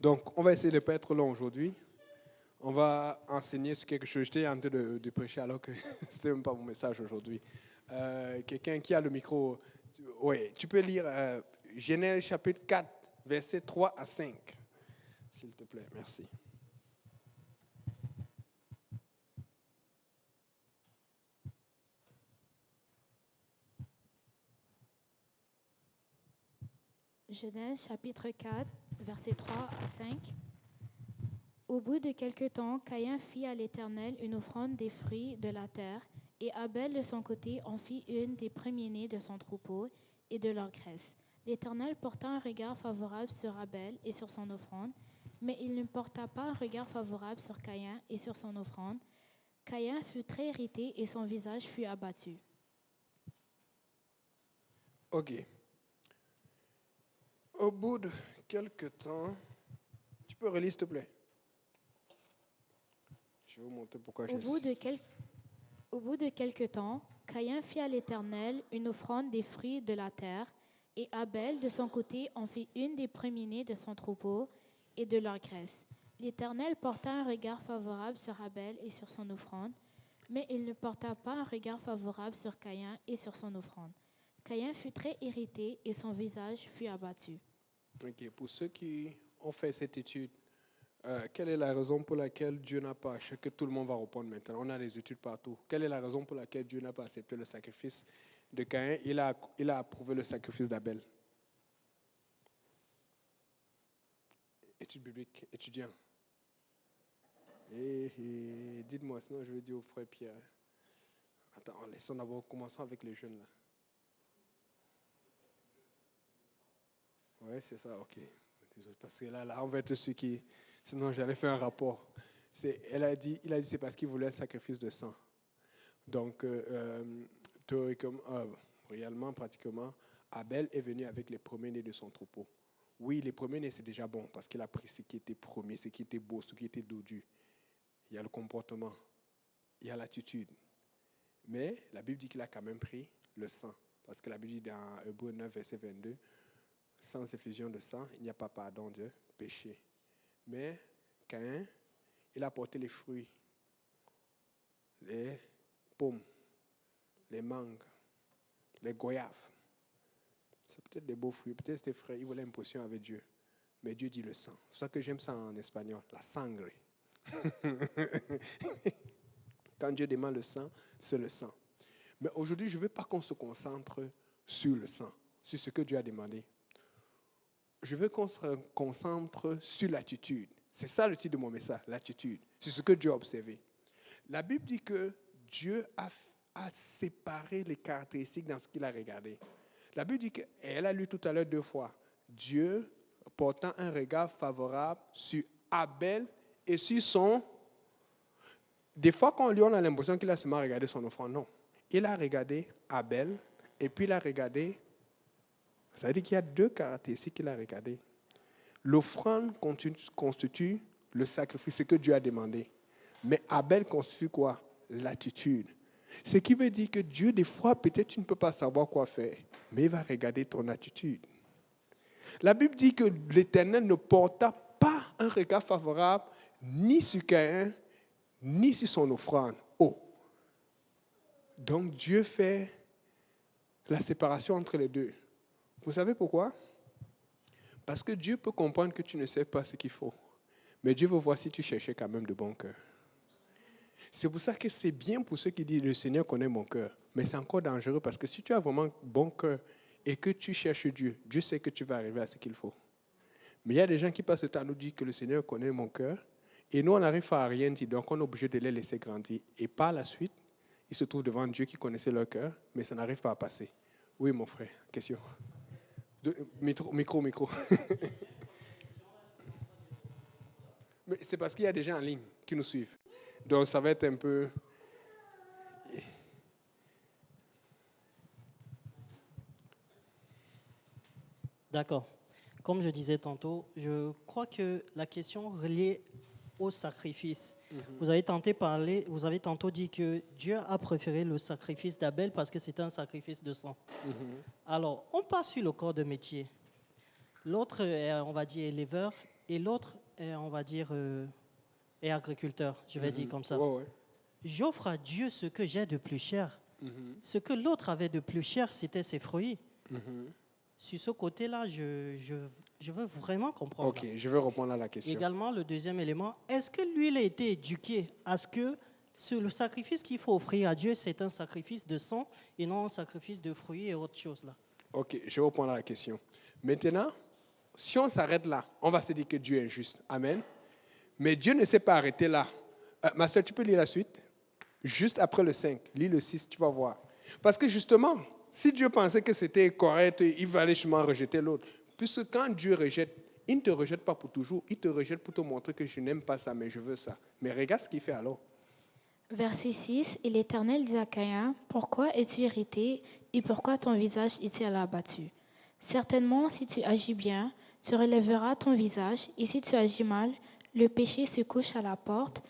Donc, on va essayer de ne pas être long aujourd'hui. On va enseigner sur quelque chose. J'étais en train de prêcher alors que ce n'était même pas mon message aujourd'hui. Quelqu'un qui a le micro, oui, tu peux lire Genèse chapitre 4, versets 3 à 5. S'il te plaît, merci. Genèse chapitre 4, versets 3 à 5. Au bout de quelque temps, Caïn fit à l'Éternel une offrande des fruits de la terre, et Abel de son côté en fit une des premiers-nés de son troupeau et de leur graisse. L'Éternel porta un regard favorable sur Abel et sur son offrande, mais il ne porta pas un regard favorable sur Caïn et sur son offrande. Caïn fut très irrité et son visage fut abattu. OK. Au bout de quelque temps, tu peux relire, s'il te plaît. Je vais vous montrer pourquoi j'insiste. Au bout de quelque temps, Caïn fit à l'Éternel une offrande des fruits de la terre, et Abel, de son côté, en fit une des premiers-nés de son troupeau et de leur graisse. L'Éternel porta un regard favorable sur Abel et sur son offrande, mais il ne porta pas un regard favorable sur Caïn et sur son offrande. Caïn fut très irrité et son visage fut abattu. OK. Pour ceux qui ont fait cette étude, quelle est la raison pour laquelle Dieu n'a pas, je sais que tout le monde va répondre maintenant, on a des études partout, quelle est la raison pour laquelle Dieu n'a pas accepté le sacrifice de Caïn, il a approuvé le sacrifice d'Abel? Étude biblique, étudiant. Dites-moi, sinon je vais dire au frère Pierre. Attends, laissons d'abord, commençons avec les jeunes là. Oui, c'est ça, ok. Désolé, parce que là, on va être ceux qui... Sinon, j'allais faire un rapport. Il a dit c'est parce qu'il voulait un sacrifice de sang. Donc, théoriquement, réellement, pratiquement, Abel est venu avec les premiers-nés de son troupeau. Oui, les premiers-nés, c'est déjà bon, parce qu'il a pris ce qui était premier, ce qui était beau, ce qui était dodu. Il y a le comportement, il y a l'attitude. Mais la Bible dit qu'il a quand même pris le sang. Parce que la Bible dit dans Hébreux 9, verset 22, sans effusion de sang, il n'y a pas pardon de péché. Mais Caïn, il a porté les fruits, les pommes, les mangues, les goyaves. C'est peut-être des beaux fruits, peut-être c'était frais, il voulait impression avec Dieu. Mais Dieu dit le sang. C'est pour ça que j'aime ça en espagnol, la sangre. Quand Dieu demande le sang, c'est le sang. Mais aujourd'hui, je ne veux pas qu'on se concentre sur le sang, sur ce que Dieu a demandé. Je veux qu'on se concentre sur l'attitude. C'est ça le titre de mon message, l'attitude. C'est ce que Dieu a observé. La Bible dit que Dieu a séparé les caractéristiques dans ce qu'il a regardé. La Bible dit qu'elle a lu tout à l'heure 2 fois. Dieu portant un regard favorable sur Abel et sur son... Des fois, quand on lit, on a l'impression qu'il a seulement regardé son offrande. Non. Il a regardé Abel et puis il a regardé... Ça veut dire qu'il y a 2 caractéristiques qu'il a regardées. L'offrande constitue le sacrifice que Dieu a demandé. Mais Abel constitue quoi? L'attitude. Ce qui veut dire que Dieu, des fois, peut-être tu ne peux pas savoir quoi faire, mais il va regarder ton attitude. La Bible dit que l'Éternel ne porta pas un regard favorable ni sur Caïn, ni sur son offrande. Oh! Donc Dieu fait la séparation entre les deux. Vous savez pourquoi? Parce que Dieu peut comprendre que tu ne sais pas ce qu'il faut. Mais Dieu veut voir si tu cherchais quand même de bon cœur. C'est pour ça que c'est bien pour ceux qui disent « Le Seigneur connaît mon cœur ». Mais c'est encore dangereux parce que si tu as vraiment bon cœur et que tu cherches Dieu, Dieu sait que tu vas arriver à ce qu'il faut. Mais il y a des gens qui passent le temps à nous dire que le Seigneur connaît mon cœur et nous, on n'arrive à rien dire. Donc, on est obligé de les laisser grandir. Et par la suite, ils se trouvent devant Dieu qui connaissait leur cœur, mais ça n'arrive pas à passer. Oui, mon frère, question. Micro. Mais c'est parce qu'il y a des gens en ligne qui nous suivent. Donc, ça va être un peu... D'accord. Comme je disais tantôt, je crois que la question reliée au sacrifice, vous avez tantôt dit que Dieu a préféré le sacrifice d'Abel parce que c'était un sacrifice de sang. Alors, on part sur le corps de métier. L'autre est, on va dire, éleveur et l'autre est, on va dire, est agriculteur, je vais dire comme ça. Ouais, ouais. J'offre à Dieu ce que j'ai de plus cher. Ce que l'autre avait de plus cher, c'était ses fruits. Sur ce côté-là, je veux vraiment comprendre. Ok, je vais répondre à la question. Également, le deuxième élément, est-ce que lui, il a été éduqué à ce que le sacrifice qu'il faut offrir à Dieu, c'est un sacrifice de sang et non un sacrifice de fruits et autres choses là? Ok, je vais répondre à la question. Maintenant, si on s'arrête là, on va se dire que Dieu est juste. Amen. Mais Dieu ne s'est pas arrêté là. Ma soeur, tu peux lire la suite? Juste après le 5, lis le 6, tu vas voir. Parce que justement, si Dieu pensait que c'était correct, il fallait justement rejeter l'autre. Puisque quand Dieu rejette, il ne te rejette pas pour toujours, il te rejette pour te montrer que je n'aime pas ça, mais je veux ça. Mais regarde ce qu'il fait alors. Verset 6, et l'Éternel dit à Caïn, pourquoi es-tu irrité et pourquoi ton visage est-il abattu? Certainement, si tu agis bien, tu relèveras ton visage, et si tu agis mal, le péché se couche à la porte,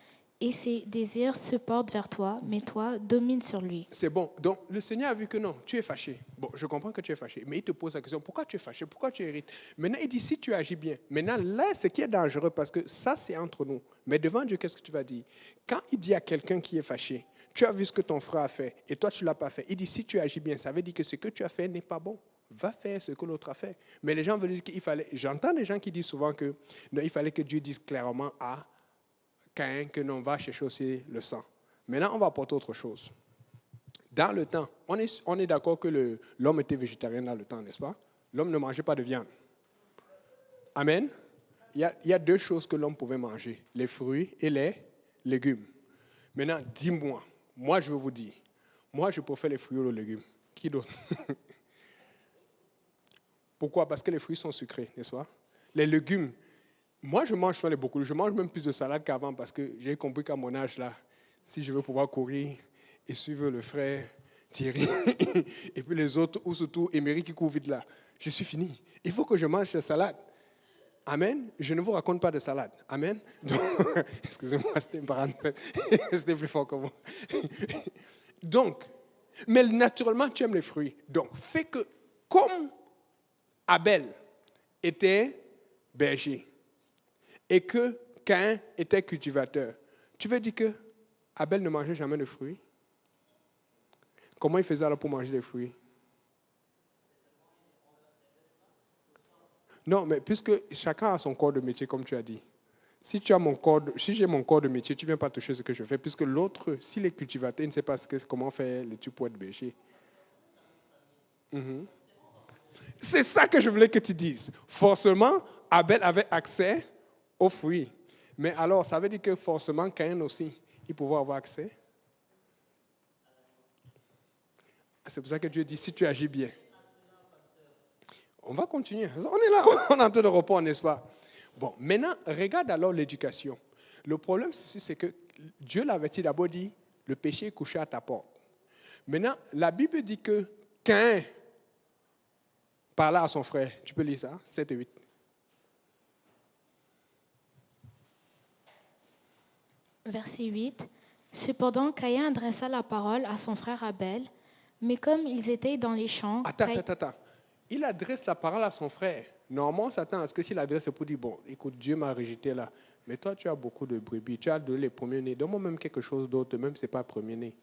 et ses désirs se portent vers toi, mais toi, domine sur lui. C'est bon. Donc, le Seigneur a vu que non, tu es fâché. Bon, je comprends que tu es fâché, mais il te pose la question, pourquoi tu es fâché? Pourquoi tu es irrité? Maintenant, il dit, si tu agis bien. Maintenant, là, ce qui est dangereux, parce que ça, c'est entre nous. Mais devant Dieu, qu'est-ce que tu vas dire? Quand il dit à quelqu'un qui est fâché, tu as vu ce que ton frère a fait, et toi, tu ne l'as pas fait. Il dit, si tu agis bien, ça veut dire que ce que tu as fait n'est pas bon. Va faire ce que l'autre a fait. Mais les gens veulent dire qu'il fallait... J'entends des gens qui disent souvent que non, il fallait que Dieu dise clairement à Caïn que non, va chercher aussi le sang. Maintenant, on va apporter autre chose. Dans le temps, on est d'accord que l'homme était végétarien dans le temps, n'est-ce pas? L'homme ne mangeait pas de viande. Amen. Il y a deux choses que l'homme pouvait manger, les fruits et les légumes. Maintenant, dis-moi, moi je veux vous dire, moi je préfère les fruits aux légumes. Qui d'autre? Pourquoi? Parce que les fruits sont sucrés, n'est-ce pas? Les légumes, moi je mange beaucoup, je mange même plus de salade qu'avant parce que j'ai compris qu'à mon âge là, si je veux pouvoir courir et suivre le frère Thierry et puis les autres, ou surtout Émeric qui court vite là, je suis fini. Il faut que je mange de salade. Amen. Je ne vous raconte pas de salade. Amen. Donc, excusez-moi, c'était une parenthèse. C'était plus fort que moi. Donc, mais naturellement, tu aimes les fruits. Donc, fais que, comme Abel était berger et que Caïn était cultivateur, tu veux dire que Abel ne mangeait jamais de fruits? Comment il faisait alors pour manger des fruits? Non, mais puisque chacun a son corps de métier, comme tu as dit. Si j'ai mon corps de métier, tu ne viens pas toucher ce que je fais, puisque l'autre, s'il est cultivateur, il ne sait pas comment faire l'étude pour être berger. C'est ça que je voulais que tu dises. Forcément, Abel avait accès aux fruits. Mais alors, ça veut dire que forcément, Caïn aussi, il pouvait avoir accès. C'est pour ça que Dieu dit, si tu agis bien. On va continuer. On est là, on est en train de répondre, n'est-ce pas? Bon, maintenant, regarde alors l'éducation. Le problème, c'est que Dieu l'avait d'abord dit, le péché est couché à ta porte. Maintenant, la Bible dit que Caïn parla à son frère. Tu peux lire ça, 7 et 8. Verset 8. Cependant, Caïn adressa la parole à son frère Abel, mais comme ils étaient dans les champs... Attends. Il adresse la parole à son frère. Normalement, Satan, est-ce que s'il adresse, c'est pour dire, bon, écoute, Dieu m'a rejeté là, mais toi, tu as beaucoup de brebis, tu as donné les premiers-nés, donne-moi même quelque chose d'autre, même si ce n'est pas premier-né.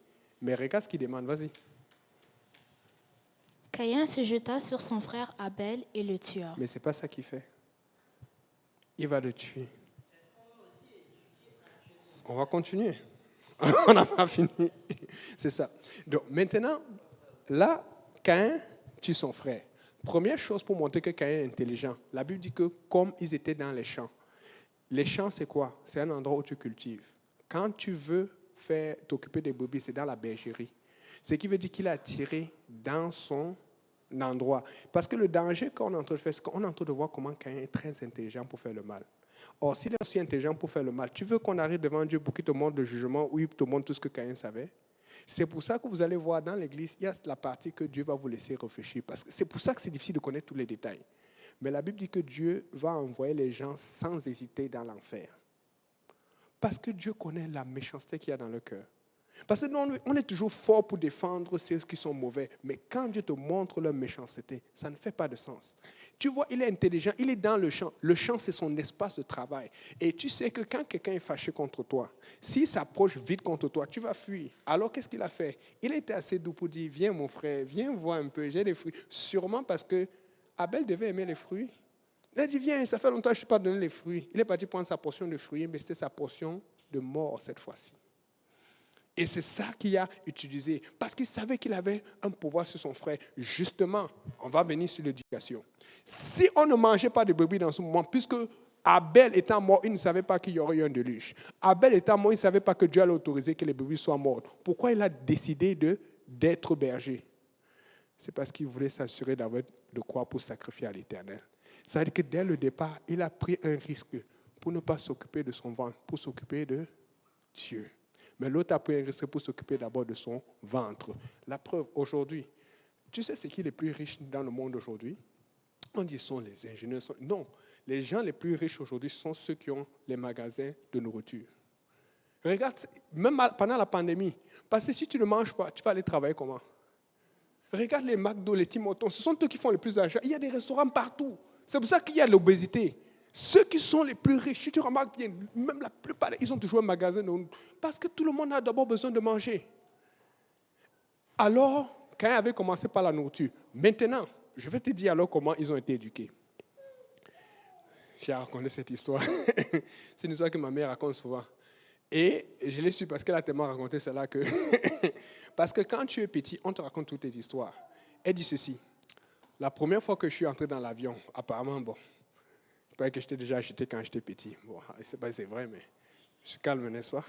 Mais regarde ce qu'il demande, vas-y. Caïn se jeta sur son frère Abel et le tua. Mais ce n'est pas ça qu'il fait. Il va le tuer. On va continuer. On n'a pas fini. C'est ça. Donc, maintenant, là, Caïn tue son frère. Première chose pour montrer que Caïn est intelligent, la Bible dit que comme ils étaient dans les champs, c'est quoi? C'est un endroit où tu cultives. Quand tu veux t'occuper des brebis, c'est dans la bergerie. Ce qui veut dire qu'il a tiré dans son endroit. Parce que le danger qu'on est en train de faire, c'est qu'on est en train de voir comment Caïn est très intelligent pour faire le mal. Or, s'il est aussi intelligent pour faire le mal, tu veux qu'on arrive devant Dieu pour qu'il te montre le jugement ou il te montre tout ce que Caïn savait? C'est pour ça que vous allez voir dans l'Église, il y a la partie que Dieu va vous laisser réfléchir. Parce que c'est pour ça que c'est difficile de connaître tous les détails. Mais la Bible dit que Dieu va envoyer les gens sans hésiter dans l'enfer. Parce que Dieu connaît la méchanceté qu'il y a dans le cœur. Parce que nous, on est toujours fort pour défendre ceux qui sont mauvais. Mais quand Dieu te montre leur méchanceté, ça ne fait pas de sens. Tu vois, il est intelligent, il est dans le champ. Le champ, c'est son espace de travail. Et tu sais que quand quelqu'un est fâché contre toi, s'il s'approche vite contre toi, tu vas fuir. Alors, qu'est-ce qu'il a fait? Il était assez doux pour dire, viens mon frère, viens voir un peu, j'ai des fruits. Sûrement parce que Abel devait aimer les fruits. Il a dit, viens, ça fait longtemps que je ne t'ai pas donné les fruits. Il est parti prendre sa portion de fruits, mais c'était sa portion de mort cette fois-ci. Et c'est ça qu'il a utilisé, parce qu'il savait qu'il avait un pouvoir sur son frère. Justement, on va venir sur l'éducation. Si on ne mangeait pas de brebis dans ce moment, puisque Abel étant mort, il ne savait pas qu'il y aurait eu un déluge. Abel étant mort, il ne savait pas que Dieu allait autoriser que les brebis soient mortes. Pourquoi il a décidé d'être berger? C'est parce qu'il voulait s'assurer d'avoir de quoi pour sacrifier à l'Éternel. Ça veut dire que dès le départ, il a pris un risque pour ne pas s'occuper de son ventre, pour s'occuper de Dieu. Mais l'autre a pris un risque pour s'occuper d'abord de son ventre. La preuve, aujourd'hui, tu sais ce qui est le plus riche dans le monde aujourd'hui? On dit ce sont les ingénieurs. Non, les gens les plus riches aujourd'hui sont ceux qui ont les magasins de nourriture. Regarde, même pendant la pandémie, parce que si tu ne manges pas, tu vas aller travailler comment? Regarde les McDo, les Tim Hortons, ce sont eux qui font le plus d'argent. Il y a des restaurants partout. C'est pour ça qu'il y a de l'obésité. Ceux qui sont les plus riches, si tu remarques bien, même la plupart, ils ont toujours un magasin. Parce que tout le monde a d'abord besoin de manger. Alors, quand ils avaient commencé par la nourriture, maintenant, je vais te dire alors comment ils ont été éduqués. J'ai raconté cette histoire. C'est une histoire que ma mère raconte souvent. Et je l'ai su parce qu'elle a tellement raconté cela que... Parce que quand tu es petit, on te raconte toutes tes histoires. Elle dit ceci. La première fois que je suis entré dans l'avion, apparemment, bon... Je croyais que j'étais déjà agité quand j'étais petit. Bon, c'est vrai, mais je suis calme, n'est-ce pas?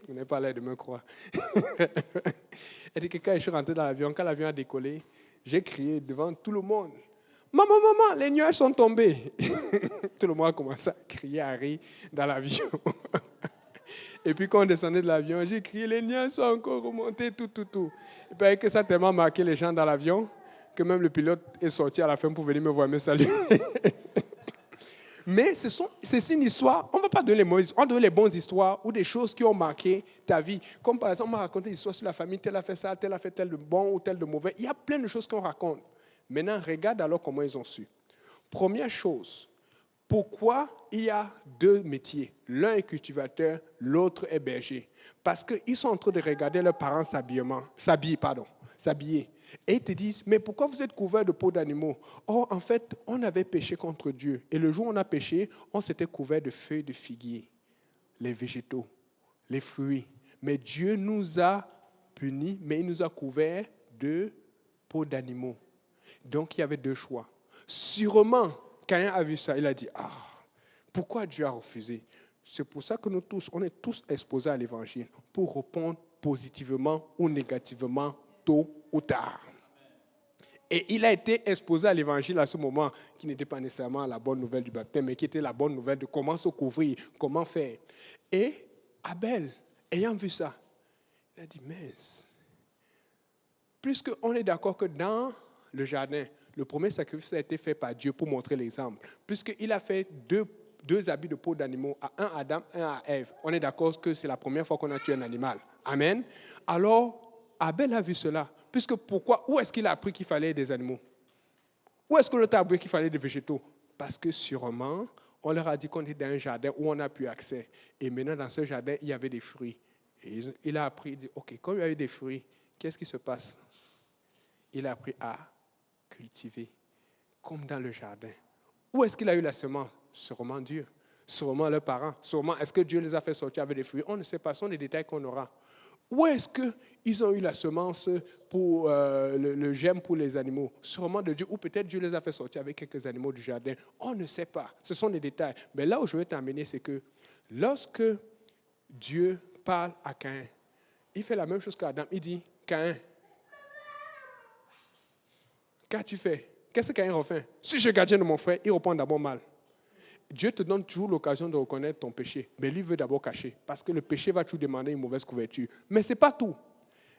Vous n'avez pas l'air de me croire. Elle dit que quand je suis rentré dans l'avion, quand l'avion a décollé, j'ai crié devant tout le monde. Maman, maman, les nuages sont tombés. Tout le monde a commencé à crier, à rire dans l'avion. Et puis quand on descendait de l'avion, j'ai crié, les nuages sont encore remontés, tout. Et puis que ça a tellement marqué les gens dans l'avion que même le pilote est sorti à la fin pour venir me voir me saluer. Mais c'est une histoire, on ne va pas donner les mauvaises, on donne les bonnes histoires ou des choses qui ont marqué ta vie. Comme par exemple, on m'a raconté des histoires sur la famille, tel a fait ça, tel a fait tel de bon ou tel de mauvais. Il y a plein de choses qu'on raconte. Maintenant, regarde alors comment ils ont su. Première chose, pourquoi il y a deux métiers? L'un est cultivateur, l'autre est berger. Parce qu'ils sont en train de regarder leurs parents s'habiller. Et ils te disent, mais pourquoi vous êtes couverts de peau d'animaux? Or, en fait, on avait péché contre Dieu. Et le jour où on a péché, on s'était couvert de feuilles de figuier, les végétaux, les fruits. Mais Dieu nous a punis, mais il nous a couverts de peau d'animaux. Donc, il y avait deux choix. Sûrement, Caïn a vu ça, il a dit, pourquoi Dieu a refusé? C'est pour ça que nous tous, on est tous exposés à l'évangile, pour répondre positivement ou négativement, tôt ou tard. Et il a été exposé à l'évangile à ce moment qui n'était pas nécessairement la bonne nouvelle du baptême, mais qui était la bonne nouvelle de comment se couvrir, comment faire. Et Abel, ayant vu ça, il a dit, mince, puisqu'on est d'accord que dans le jardin, le premier sacrifice a été fait par Dieu pour montrer l'exemple, puisqu'il a fait deux habits de peau d'animaux, à un Adam, un à Ève. On est d'accord que c'est la première fois qu'on a tué un animal. Amen. Alors, Abel a vu cela. Puisque pourquoi? Où est-ce qu'il a appris qu'il fallait des animaux? Où est-ce que l'autre a appris qu'il fallait des végétaux? Parce que sûrement, on leur a dit qu'on était dans un jardin où on n'a plus accès. Et maintenant, dans ce jardin, il y avait des fruits. Et il a appris, OK, comme il y avait des fruits, qu'est-ce qui se passe? Il a appris à cultiver, comme dans le jardin. Où est-ce qu'il a eu la semence? Sûrement Dieu. Sûrement leurs parents. Sûrement, est-ce que Dieu les a fait sortir avec des fruits? On ne sait pas, ce sont des détails qu'on aura. Où est-ce qu'ils ont eu la semence pour le germe pour les animaux? Sûrement de Dieu, ou peut-être Dieu les a fait sortir avec quelques animaux du jardin. On ne sait pas. Ce sont des détails. Mais là où je veux t'amener, c'est que lorsque Dieu parle à Caïn, il fait la même chose qu'Adam. Il dit, Caïn, qu'as-tu fait? Qu'est-ce que Caïn refait? Si je gardien de mon frère, il répond d'abord mal. Dieu te donne toujours l'occasion de reconnaître ton péché, mais lui veut d'abord cacher, parce que le péché va toujours demander une mauvaise couverture. Mais ce n'est pas tout.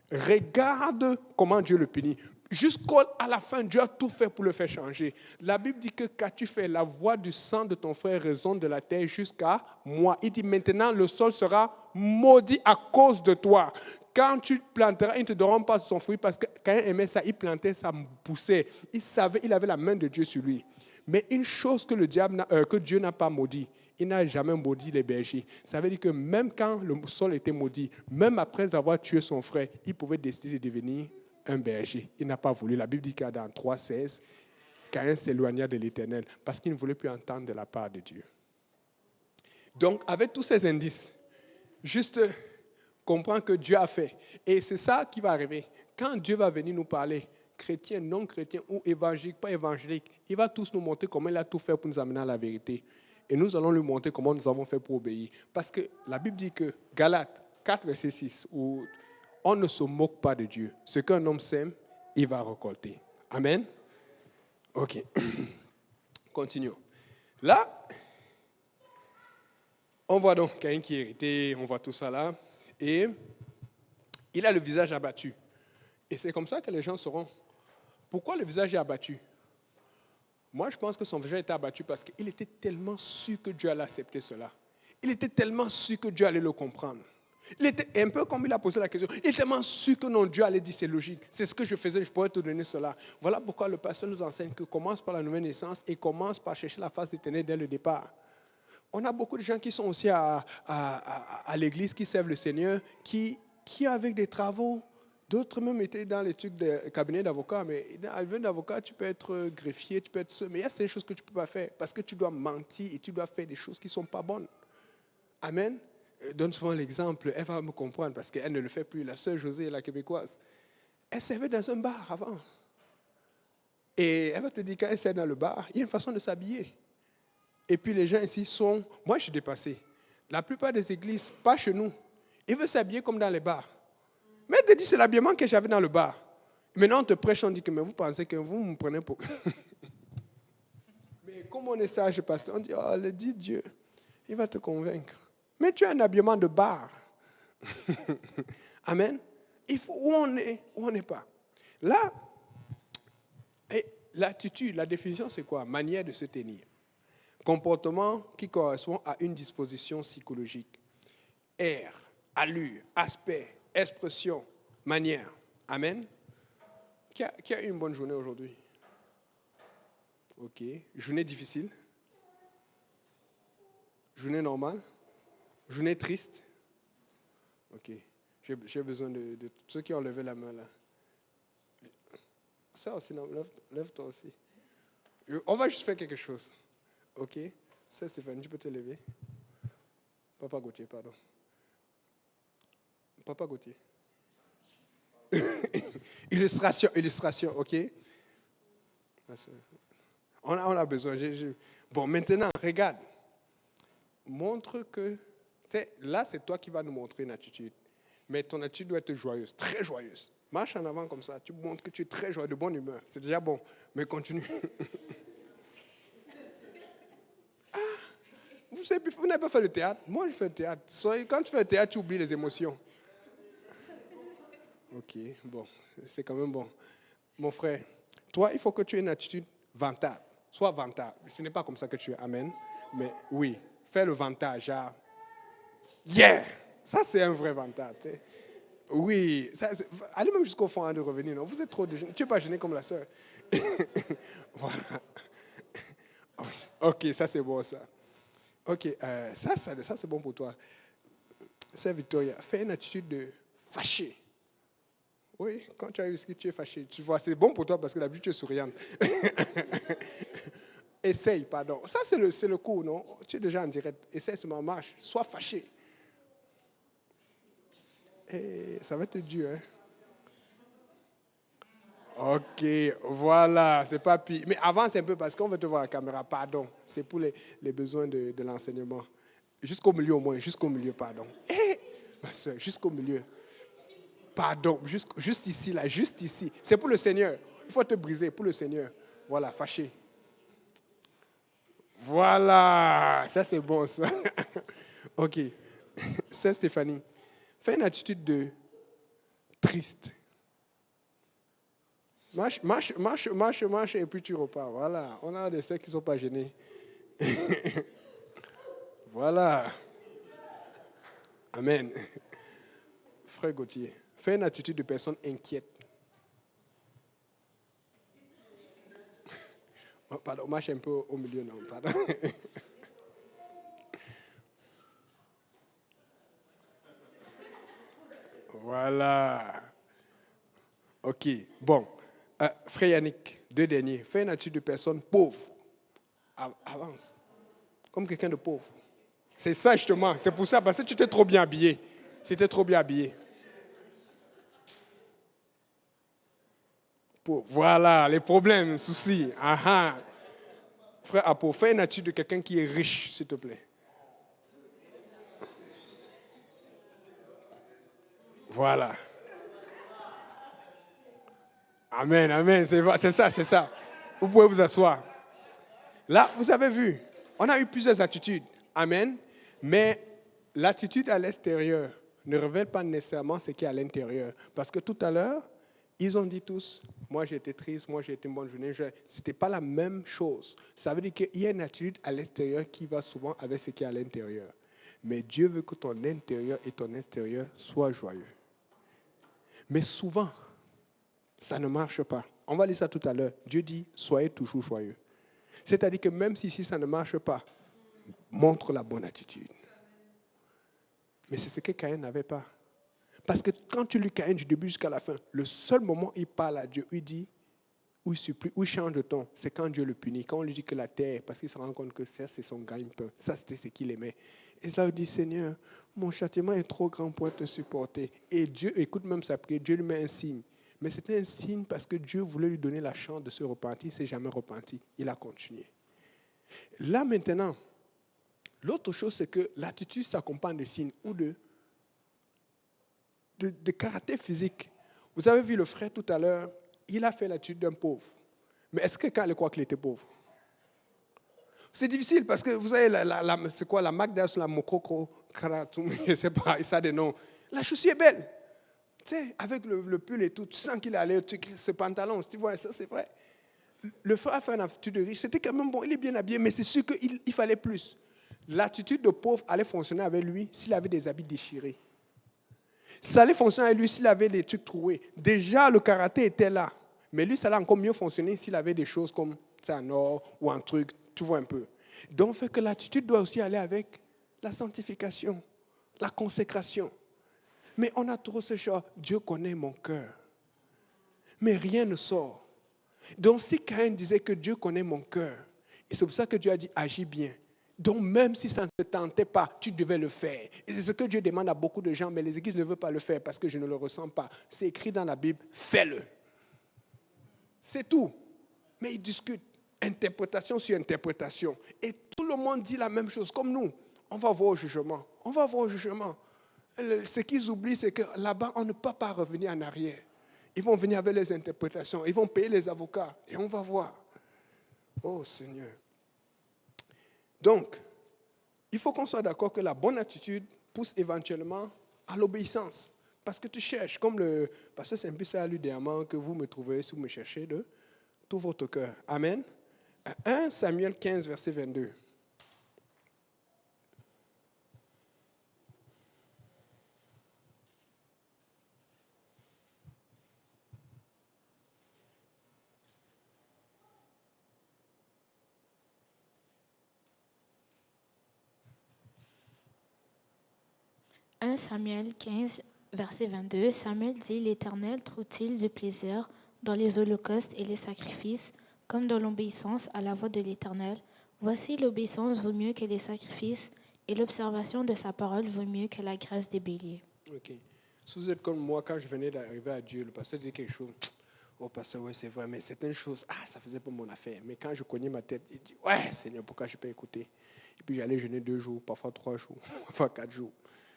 Regarde comment Dieu le punit. Jusqu'à la fin, Dieu a tout fait pour le faire changer. La Bible dit que qu'as-tu fait? La voix du sang de ton frère résonne de la terre jusqu'à moi. Il dit maintenant le sol sera maudit à cause de toi. Quand tu planteras, ils ne te donneront pas son fruit parce que quand il aimait ça, il plantait, ça poussait. Il savait, il avait la main de Dieu sur lui. Mais une chose que que Dieu n'a pas maudit, il n'a jamais maudit les bergers. Ça veut dire que même quand le sol était maudit, même après avoir tué son frère, il pouvait décider de devenir un berger. Il n'a pas voulu. La Bible dit que dans 3,16, Caïn s'éloigna de l'Éternel parce qu'il ne voulait plus entendre de la part de Dieu. Donc, avec tous ces indices, juste comprendre que Dieu a fait. Et c'est ça qui va arriver. Quand Dieu va venir nous parler, chrétien, non chrétien ou évangélique, pas évangélique, il va tous nous montrer comment il a tout fait pour nous amener à la vérité. Et nous allons lui montrer comment nous avons fait pour obéir. Parce que la Bible dit que, Galates 4, verset 6, où on ne se moque pas de Dieu. Ce qu'un homme sème, il va récolter. Amen. OK. Continuons. Là, on voit donc Caïn qui est irrité, on voit tout ça là. Et il a le visage abattu. Et c'est comme ça que les gens sauront. Pourquoi le visage est abattu? Moi, je pense que son visage était abattu parce qu'il était tellement sûr que Dieu allait accepter cela. Il était tellement sûr que Dieu allait le comprendre. Il était un peu comme il a posé la question. Il était tellement sûr que non, Dieu allait dire c'est logique. C'est ce que je faisais, je pourrais te donner cela. Voilà pourquoi le pasteur nous enseigne que commence par la nouvelle naissance et commence par chercher la face d'Éternel dès le départ. On a beaucoup de gens qui sont aussi à l'église, qui servent le Seigneur, qui avec des travaux, d'autres même étaient dans l'étude de cabinet d'avocat, mais dans le cabinet d'avocat, tu peux être greffier, tu peux être... Mais il y a ces choses que tu ne peux pas faire parce que tu dois mentir et tu dois faire des choses qui ne sont pas bonnes. Amen. Donne souvent l'exemple, elle va me comprendre parce qu'elle ne le fait plus. La sœur Josée, la québécoise, elle servait dans un bar avant. Et elle va te dire, quand elle sert dans le bar, il y a une façon de s'habiller. Et puis les gens ici sont... Moi, je suis dépassé. La plupart des églises, pas chez nous, ils veulent s'habiller comme dans les bars. Mais elle te dit, c'est l'habillement que j'avais dans le bar. Maintenant, on te prêche, on dit que mais vous pensez que vous me prenez pour... Mais comme on est sage, pasteur, on dit, oh, le dit Dieu, il va te convaincre. Mais tu as un habillement de bar. Amen. Il faut où on est, où on n'est pas. Là, et l'attitude, la définition, c'est quoi? Manière de se tenir. Comportement qui correspond à une disposition psychologique. Air, allure, aspect, expression, manière. Amen. Qui a eu une bonne journée aujourd'hui? OK. Journée difficile? Journée normale? Journée triste? OK. J'ai besoin de ceux qui ont levé la main là. Ça aussi, non, lève-toi aussi. On va juste faire quelque chose. OK? Ça, Stéphanie, tu peux te lever. Papa Gauthier, pardon. Papa Gauthier. illustration, OK? On a besoin. Bon, maintenant, regarde. Montre que... Là, c'est toi qui vas nous montrer une attitude. Mais ton attitude doit être joyeuse, très joyeuse. Marche en avant comme ça. Tu montres que tu es très joyeux, de bonne humeur. C'est déjà bon. Mais continue. Vous n'avez pas fait le théâtre? Moi, je fais le théâtre. Quand tu fais le théâtre, tu oublies les émotions. OK, bon. C'est quand même bon. Mon frère, toi, il faut que tu aies une attitude vantable. Sois vantable. Ce n'est pas comme ça que tu es. Amen. Mais oui, fais le vantage. Genre, yeah! Ça, c'est un vrai vantage. Tu sais. Oui. Allez même jusqu'au fond de revenir. Non? Vous êtes trop déjeuné. Tu n'es pas gêné comme la sœur. Voilà. OK, ça, c'est bon, ça. OK, ça c'est bon pour toi. C'est Victoria. Fais une attitude de fâché. Oui, quand tu as eu ce que tu es fâché, tu vois, c'est bon pour toi parce que d'habitude tu es souriante. Essaye, pardon. Ça, c'est le coup, non? Tu es déjà en direct. Essaye seulement, marche. Sois fâché. Et ça va être dur, hein? OK, voilà, c'est pas pire. Mais avance un peu parce qu'on veut te voir à la caméra, pardon. C'est pour les besoins de l'enseignement. Jusqu'au milieu au moins, jusqu'au milieu, pardon. Ma soeur, jusqu'au milieu. Pardon, juste ici, là, juste ici. C'est pour le Seigneur. Il faut te briser pour le Seigneur. Voilà, fâché. Voilà, ça c'est bon, ça. OK. C'est Stéphanie. Fais une attitude de triste. Marche, et puis tu repars. Voilà. On a des sœurs qui ne sont pas gênées. Voilà. Amen. Frère Gauthier, fais une attitude de personne inquiète. Oh, pardon, marche un peu au milieu, non, pardon. Voilà. Ok, bon. Frère Yannick, 2 derniers. Fais une attitude de personne pauvre. Avance. Comme quelqu'un de pauvre. C'est ça justement. C'est pour ça, parce que tu étais trop bien habillé. C'était trop bien habillé. Voilà, les problèmes, soucis. Aha. Frère Apo, fais une attitude de quelqu'un qui est riche, s'il te plaît. Voilà. Amen, amen. C'est ça. Vous pouvez vous asseoir. Là, vous avez vu, on a eu plusieurs attitudes. Amen. Mais l'attitude à l'extérieur ne révèle pas nécessairement ce qui est à l'intérieur. Parce que tout à l'heure, ils ont dit tous, moi j'ai été triste, moi j'ai été une bonne journée. Ce n'était pas la même chose. Ça veut dire qu'il y a une attitude à l'extérieur qui va souvent avec ce qui est à l'intérieur. Mais Dieu veut que ton intérieur et ton extérieur soient joyeux. Mais souvent, ça ne marche pas. On va lire ça tout à l'heure. Dieu dit, soyez toujours joyeux. C'est-à-dire que même si ça ne marche pas, montre la bonne attitude. Mais c'est ce que Caïn n'avait pas. Parce que quand tu lis Caïn du début jusqu'à la fin, le seul moment où il parle à Dieu, il dit, où il supplie, où il change de ton, c'est quand Dieu le punit. Quand on lui dit que la terre, parce qu'il se rend compte que ça, c'est son gagne-pain. Ça, c'était ce qu'il aimait. Et cela lui dit, Seigneur, mon châtiment est trop grand pour te supporter. Et Dieu écoute même sa prière, Dieu lui met un signe. Mais c'était un signe parce que Dieu voulait lui donner la chance de se repentir. Il ne s'est jamais repenti. Il a continué. Là maintenant, l'autre chose, c'est que l'attitude s'accompagne de signes ou de caractère physique. Vous avez vu le frère tout à l'heure, il a fait l'attitude d'un pauvre. Mais est-ce que quelqu'un allait croire qu'il était pauvre? C'est difficile parce que vous avez c'est quoi, la Magda sur la Mokoko, Karatum, je ne sais pas, ça a des noms. La chaussure est belle. Tu sais, avec le pull et tout, tu sens qu'il allait, ce pantalon, tu vois, ça c'est vrai. Le frère a fait une attitude de riche, c'était quand même bon, il est bien habillé, mais c'est sûr qu'il fallait plus. L'attitude de pauvre allait fonctionner avec lui s'il avait des habits déchirés. Ça allait fonctionner avec lui s'il avait des trucs troués. Déjà, le karaté était là. Mais lui, ça allait encore mieux fonctionner s'il avait des choses comme un or ou un truc, tu vois un peu. Donc, fait que l'attitude doit aussi aller avec la sanctification, la consécration. Mais on a trop ce choix. Dieu connaît mon cœur. Mais rien ne sort. Donc, si Caïn disait que Dieu connaît mon cœur, et c'est pour ça que Dieu a dit, agis bien. Donc, même si ça ne te tentait pas, tu devais le faire. Et c'est ce que Dieu demande à beaucoup de gens, mais les églises ne veulent pas le faire parce que je ne le ressens pas. C'est écrit dans la Bible, fais-le. C'est tout. Mais ils discutent, interprétation sur interprétation. Et tout le monde dit la même chose, comme nous. On va voir au jugement. On va voir au jugement. Ce qu'ils oublient, c'est que là-bas, on ne peut pas revenir en arrière. Ils vont venir avec les interprétations. Ils vont payer les avocats. Et on va voir. Oh Seigneur. Donc, il faut qu'on soit d'accord que la bonne attitude pousse éventuellement à l'obéissance. Parce que tu cherches, comme le pasteur Saint-Pierre a lu dernièrement, que vous me trouverez si vous me cherchez de tout votre cœur. Amen. 1 Samuel 15, verset 22. « 1 Samuel 15, verset 22, Samuel dit, « L'Éternel trouve-t-il du plaisir dans les holocaustes et les sacrifices, comme dans l'obéissance à la voix de l'Éternel? Voici l'obéissance vaut mieux que les sacrifices, et l'observation de sa parole vaut mieux que la graisse des béliers. » Ok. Si vous êtes comme moi, quand je venais d'arriver à Dieu, le pasteur disait quelque chose. Oh, pasteur, ouais, c'est vrai, mais certaines choses, ça faisait pas mon affaire. Mais quand je cognais ma tête, il dit, ouais, Seigneur, pourquoi je ne peux pas écouter? Et puis j'allais jeûner 2 jours, parfois 3 jours, parfois 4 jours.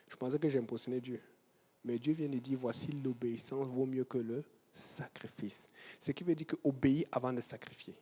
Je pensais que j'impressionnais Dieu. Mais Dieu vient de dire, voici l'obéissance vaut mieux que le sacrifice. Ce qui veut dire qu'obéir avant de sacrifier.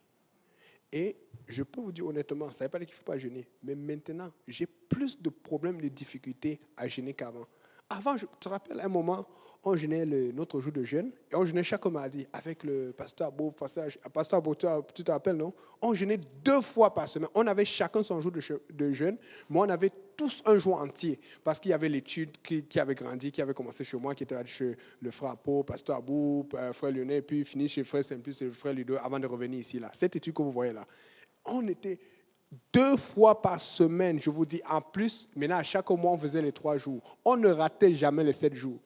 Et je peux vous dire honnêtement, ça ne veut pas dire qu'il ne faut pas jeûner. Mais maintenant, j'ai plus de problèmes, de difficultés à jeûner qu'avant. avant, je te rappelle, à un moment, on jeûnait notre jour de jeûne, et on jeûnait chaque mardi avec le pasteur Abou, pasteur Abou, tu te rappelles, non? On jeûnait 2 fois par semaine. On avait chacun son jour de jeûne, mais on avait tous un jour entier, parce qu'il y avait l'étude qui avait grandi, qui avait commencé chez moi, qui était chez le frère Apo, pasteur Abou, frère Lyonnais, puis fini chez frère Simplice et le frère Ludo, avant de revenir ici. Là. Cette étude que vous voyez là, on était 2 fois par semaine, je vous dis, en plus, maintenant, à chaque mois, on faisait les 3 jours. On ne ratait jamais les 7 jours.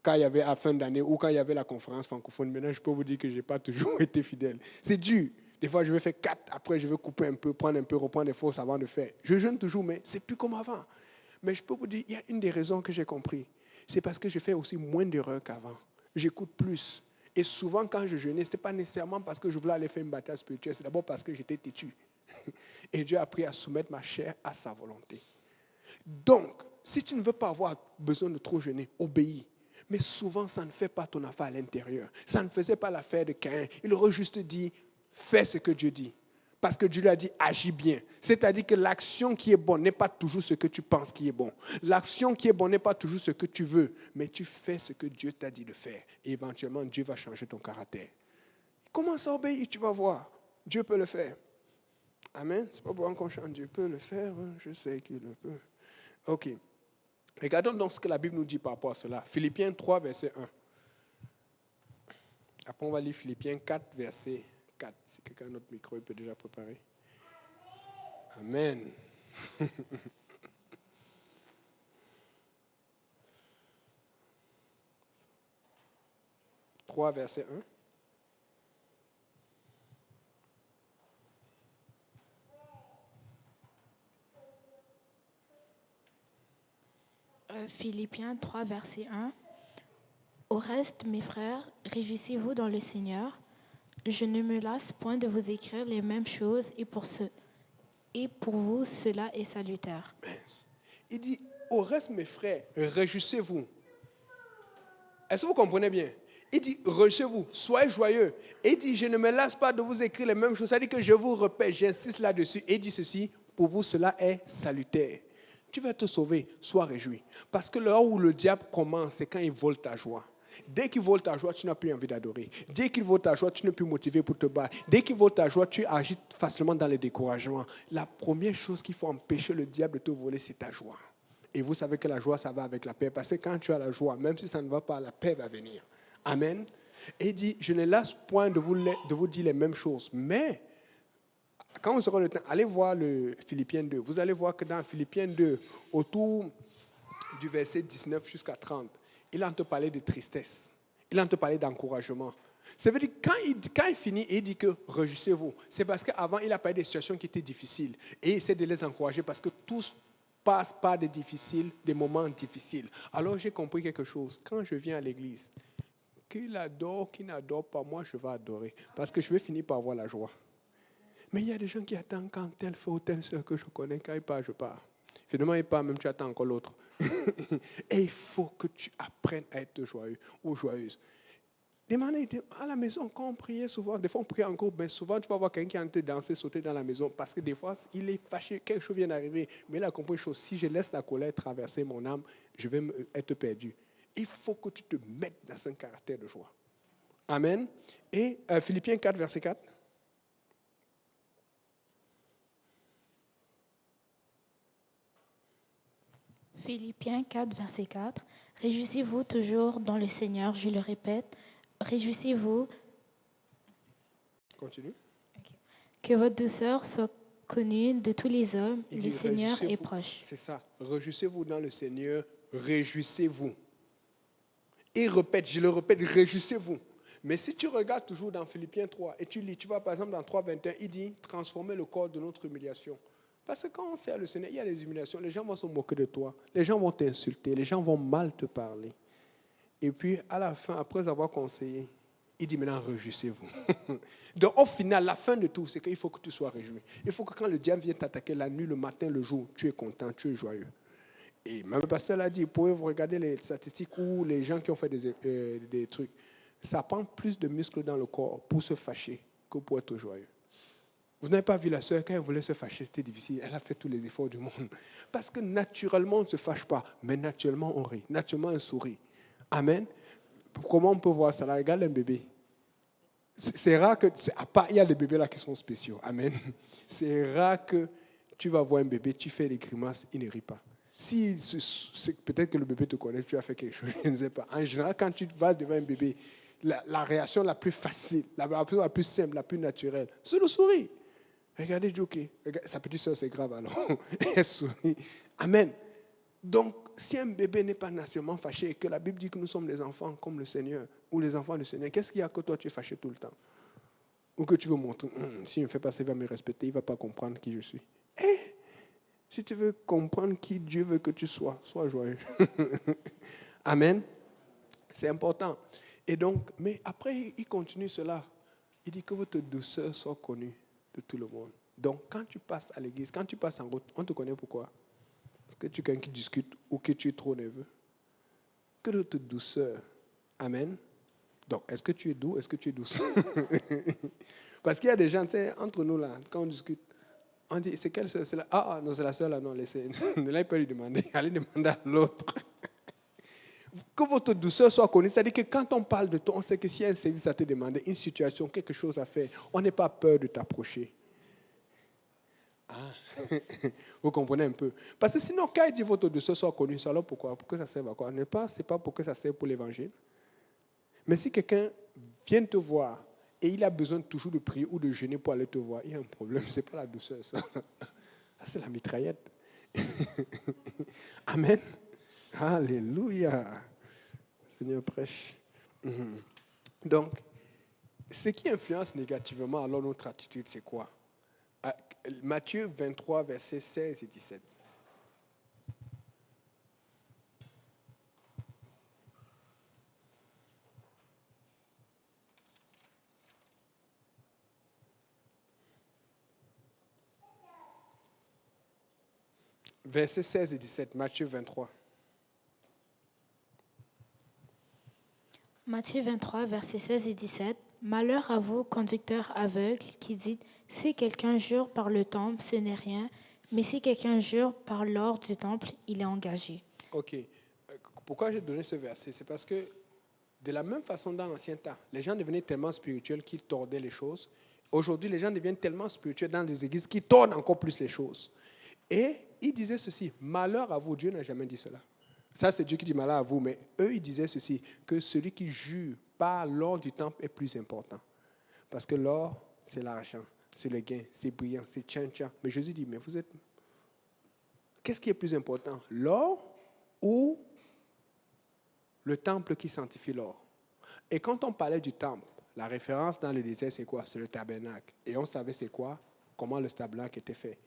Quand il y avait à la fin d'année ou quand il y avait la conférence francophone, maintenant, je peux vous dire que je n'ai pas toujours été fidèle. C'est dur. Des fois, je vais faire 4, après, je vais couper un peu, prendre un peu, reprendre des forces avant de faire. Je jeûne toujours, mais ce n'est plus comme avant. Mais je peux vous dire, il y a une des raisons que j'ai compris. C'est parce que je fais aussi moins d'erreurs qu'avant. J'écoute plus. Et souvent, quand je jeûnais, ce n'était pas nécessairement parce que je voulais aller faire une bataille spirituelle. C'est d'abord parce que j'étais têtu. Et Dieu a appris à soumettre ma chair à sa volonté. Donc, si tu ne veux pas avoir besoin de trop jeûner, obéis. Mais souvent, ça ne fait pas ton affaire à l'intérieur. Ça ne faisait pas l'affaire de Caïn. Il aurait juste dit, fais ce que Dieu dit. Parce que Dieu lui a dit, agis bien. C'est-à-dire que l'action qui est bonne n'est pas toujours ce que tu penses qui est bon. L'action qui est bonne n'est pas toujours ce que tu veux. Mais tu fais ce que Dieu t'a dit de faire. Et éventuellement, Dieu va changer ton caractère. Commence à obéir, tu vas voir. Dieu peut le faire. Amen. C'est pas bon qu'on chante, Dieu peut le faire. Je sais qu'il le peut. OK. Regardons donc ce que la Bible nous dit par rapport à cela. Philippiens 3, verset 1. Après, on va lire Philippiens 4, verset 4. Si quelqu'un a notre micro, il peut déjà préparer. Amen. 3, verset 1. Philippiens 3, verset 1. Au reste, mes frères, réjouissez-vous dans le Seigneur. Je ne me lasse point de vous écrire les mêmes choses et pour vous, cela est salutaire. Il dit, au reste, mes frères, réjouissez-vous. Est-ce que vous comprenez bien? Il dit, réjouissez-vous, soyez joyeux. Et il dit, je ne me lasse pas de vous écrire les mêmes choses. C'est-à-dire que je vous répète, j'insiste là-dessus. Et il dit ceci, pour vous, cela est salutaire. Tu vas te sauver, sois réjoui. Parce que là où le diable commence, c'est quand il vole ta joie. Dès qu'il vole ta joie, tu n'as plus envie d'adorer. Dès qu'il vole ta joie, tu n'es plus motivé pour te battre. Dès qu'il vole ta joie, tu agis facilement dans les découragements. La première chose qu'il faut empêcher le diable de te voler, c'est ta joie. Et vous savez que la joie, ça va avec la paix. Parce que quand tu as la joie, même si ça ne va pas, la paix va venir. Amen. Et il dit, je ne lasse point de vous dire les mêmes choses. Mais, quand vous aurez le temps, allez voir le Philippiens 2. Vous allez voir que dans Philippiens 2, autour du verset 19 jusqu'à 30, il entend parler de tristesse. Il entend parler d'encouragement. Ça veut dire que quand il finit et il dit que réjouissez-vous, c'est parce qu'avant, il a parlé des situations qui étaient difficiles. Et il essaie de les encourager parce que tous passent par des moments difficiles. Alors j'ai compris quelque chose. Quand je viens à l'église, qu'il adore, qu'il n'adore pas, moi je vais adorer. Parce que je vais finir par avoir la joie. Mais il y a des gens qui attendent quand tel frère ou telle soeur que je connais, quand il part, je pars. Finalement, il part, même tu attends encore l'autre. Et il faut que tu apprennes à être joyeux ou joyeuse. Demandez à la maison, quand on priait souvent, des fois on priait en groupe, mais souvent tu vas voir quelqu'un qui est en train de danser, sauter dans la maison, parce que des fois il est fâché, quelque chose vient d'arriver, mais il a compris une chose, si je laisse la colère traverser mon âme, je vais être perdu. Il faut que tu te mettes dans un caractère de joie. Amen. Et Philippiens 4, verset 4. Philippiens 4, verset 4. Réjouissez-vous toujours dans le Seigneur, je le répète. Réjouissez-vous. Continue. Okay. Que votre douceur soit connue de tous les hommes. Le Seigneur est proche. C'est ça. Réjouissez-vous dans le Seigneur. Réjouissez-vous. Et répète, je le répète, réjouissez-vous. Mais si tu regardes toujours dans Philippiens 3 et tu lis, tu vois par exemple dans 3, 21, il dit transformer le corps de notre humiliation. Parce que quand on sert le Seigneur, il y a des humiliations. Les gens vont se moquer de toi. Les gens vont t'insulter. Les gens vont mal te parler. Et puis, à la fin, après avoir conseillé, il dit maintenant, réjouissez-vous. Donc, au final, la fin de tout, c'est qu'il faut que tu sois réjoui. Il faut que quand le diable vient t'attaquer la nuit, le matin, le jour, tu es content, tu es joyeux. Et même le pasteur l'a dit, vous pouvez regarder les statistiques où les gens qui ont fait des trucs, ça prend plus de muscles dans le corps pour se fâcher que pour être joyeux. Vous n'avez pas vu la sœur, quand elle voulait se fâcher, c'était difficile. Elle a fait tous les efforts du monde. Parce que naturellement, on ne se fâche pas, mais naturellement, on rit. Naturellement, on sourit. Amen. Comment on peut voir ça là? Regarde un bébé. C'est rare que... À part, il y a des bébés là qui sont spéciaux. Amen. C'est rare que tu vas voir un bébé, tu fais des grimaces, il ne rit pas. Si peut-être que le bébé te connaît, tu as fait quelque chose, je ne sais pas. En général, quand tu vas devant un bébé, la réaction la plus facile, la plus simple, la plus naturelle, c'est le sourire. Regardez Joker. Sa petite soeur, c'est grave alors. Elle sourit. Amen. Donc, si un bébé n'est pas naturellement fâché et que la Bible dit que nous sommes des enfants comme le Seigneur ou les enfants du Seigneur, qu'est-ce qu'il y a que toi tu es fâché tout le temps? Ou que tu veux montrer, si je ne fais pas ça, il va me respecter, il ne va pas comprendre qui je suis. Si tu veux comprendre qui Dieu veut que tu sois, sois joyeux. Amen. C'est important. Et donc, mais après, il continue cela. Il dit que votre douceur soit connue de tout le monde. Donc, quand tu passes à l'église, quand tu passes en route, on te connaît pourquoi? Parce que tu es quelqu'un qui discute ou que tu es trop nerveux. Que notre douceur. Amen. Donc, est-ce que tu es doux? Est-ce que tu es douce? Parce qu'il y a des gens, tu sais, entre nous là, quand on discute, on dit, c'est quelle soeur? C'est la... Ah, non, c'est la soeur là, non, laissez. Là, il peut lui demander. Allez demander à l'autre. Que votre douceur soit connue. C'est-à-dire que quand on parle de toi, on sait que s'il y a un service à te demander, une situation, quelque chose à faire, on n'est pas peur de t'approcher. Ah, vous comprenez un peu. Parce que sinon, quand il dit votre douceur soit connue, c'est alors pourquoi? Pour que ça serve à quoi? Ce n'est pas pour que ça serve pour l'évangile. Mais si quelqu'un vient te voir et il a besoin toujours de prier ou de jeûner pour aller te voir, il y a un problème. Ce n'est pas la douceur, ça. Ça, c'est la mitraillette. Amen. Alléluia. Seigneur prêche. Donc, ce qui influence négativement alors notre attitude, c'est quoi? Matthieu 23, versets 16 et 17. Versets 16 et 17, Matthieu 23. Matthieu 23, versets 16 et 17. Malheur à vous, conducteurs aveugles, qui dites, si quelqu'un jure par le temple, ce n'est rien, mais si quelqu'un jure par l'or du temple, il est engagé. Ok. Pourquoi j'ai donné ce verset? C'est parce que de la même façon dans l'ancien temps, les gens devenaient tellement spirituels qu'ils tordaient les choses. Aujourd'hui, les gens deviennent tellement spirituels dans des églises qu'ils tordent encore plus les choses. Et il disait ceci, malheur à vous, Dieu n'a jamais dit cela. Ça, c'est Dieu qui dit malheur à vous, mais eux, ils disaient ceci, que celui qui jure par l'or du temple est plus important. Parce que l'or, c'est l'argent, c'est le gain, c'est brillant, c'est tchan-tchan. Mais Jésus dit, mais vous êtes... Qu'est-ce qui est plus important, l'or ou le temple qui sanctifie l'or? Et quand on parlait du temple, la référence dans le désert, c'est quoi? C'est le tabernacle. Et on savait c'est quoi? Comment le tabernacle était fait.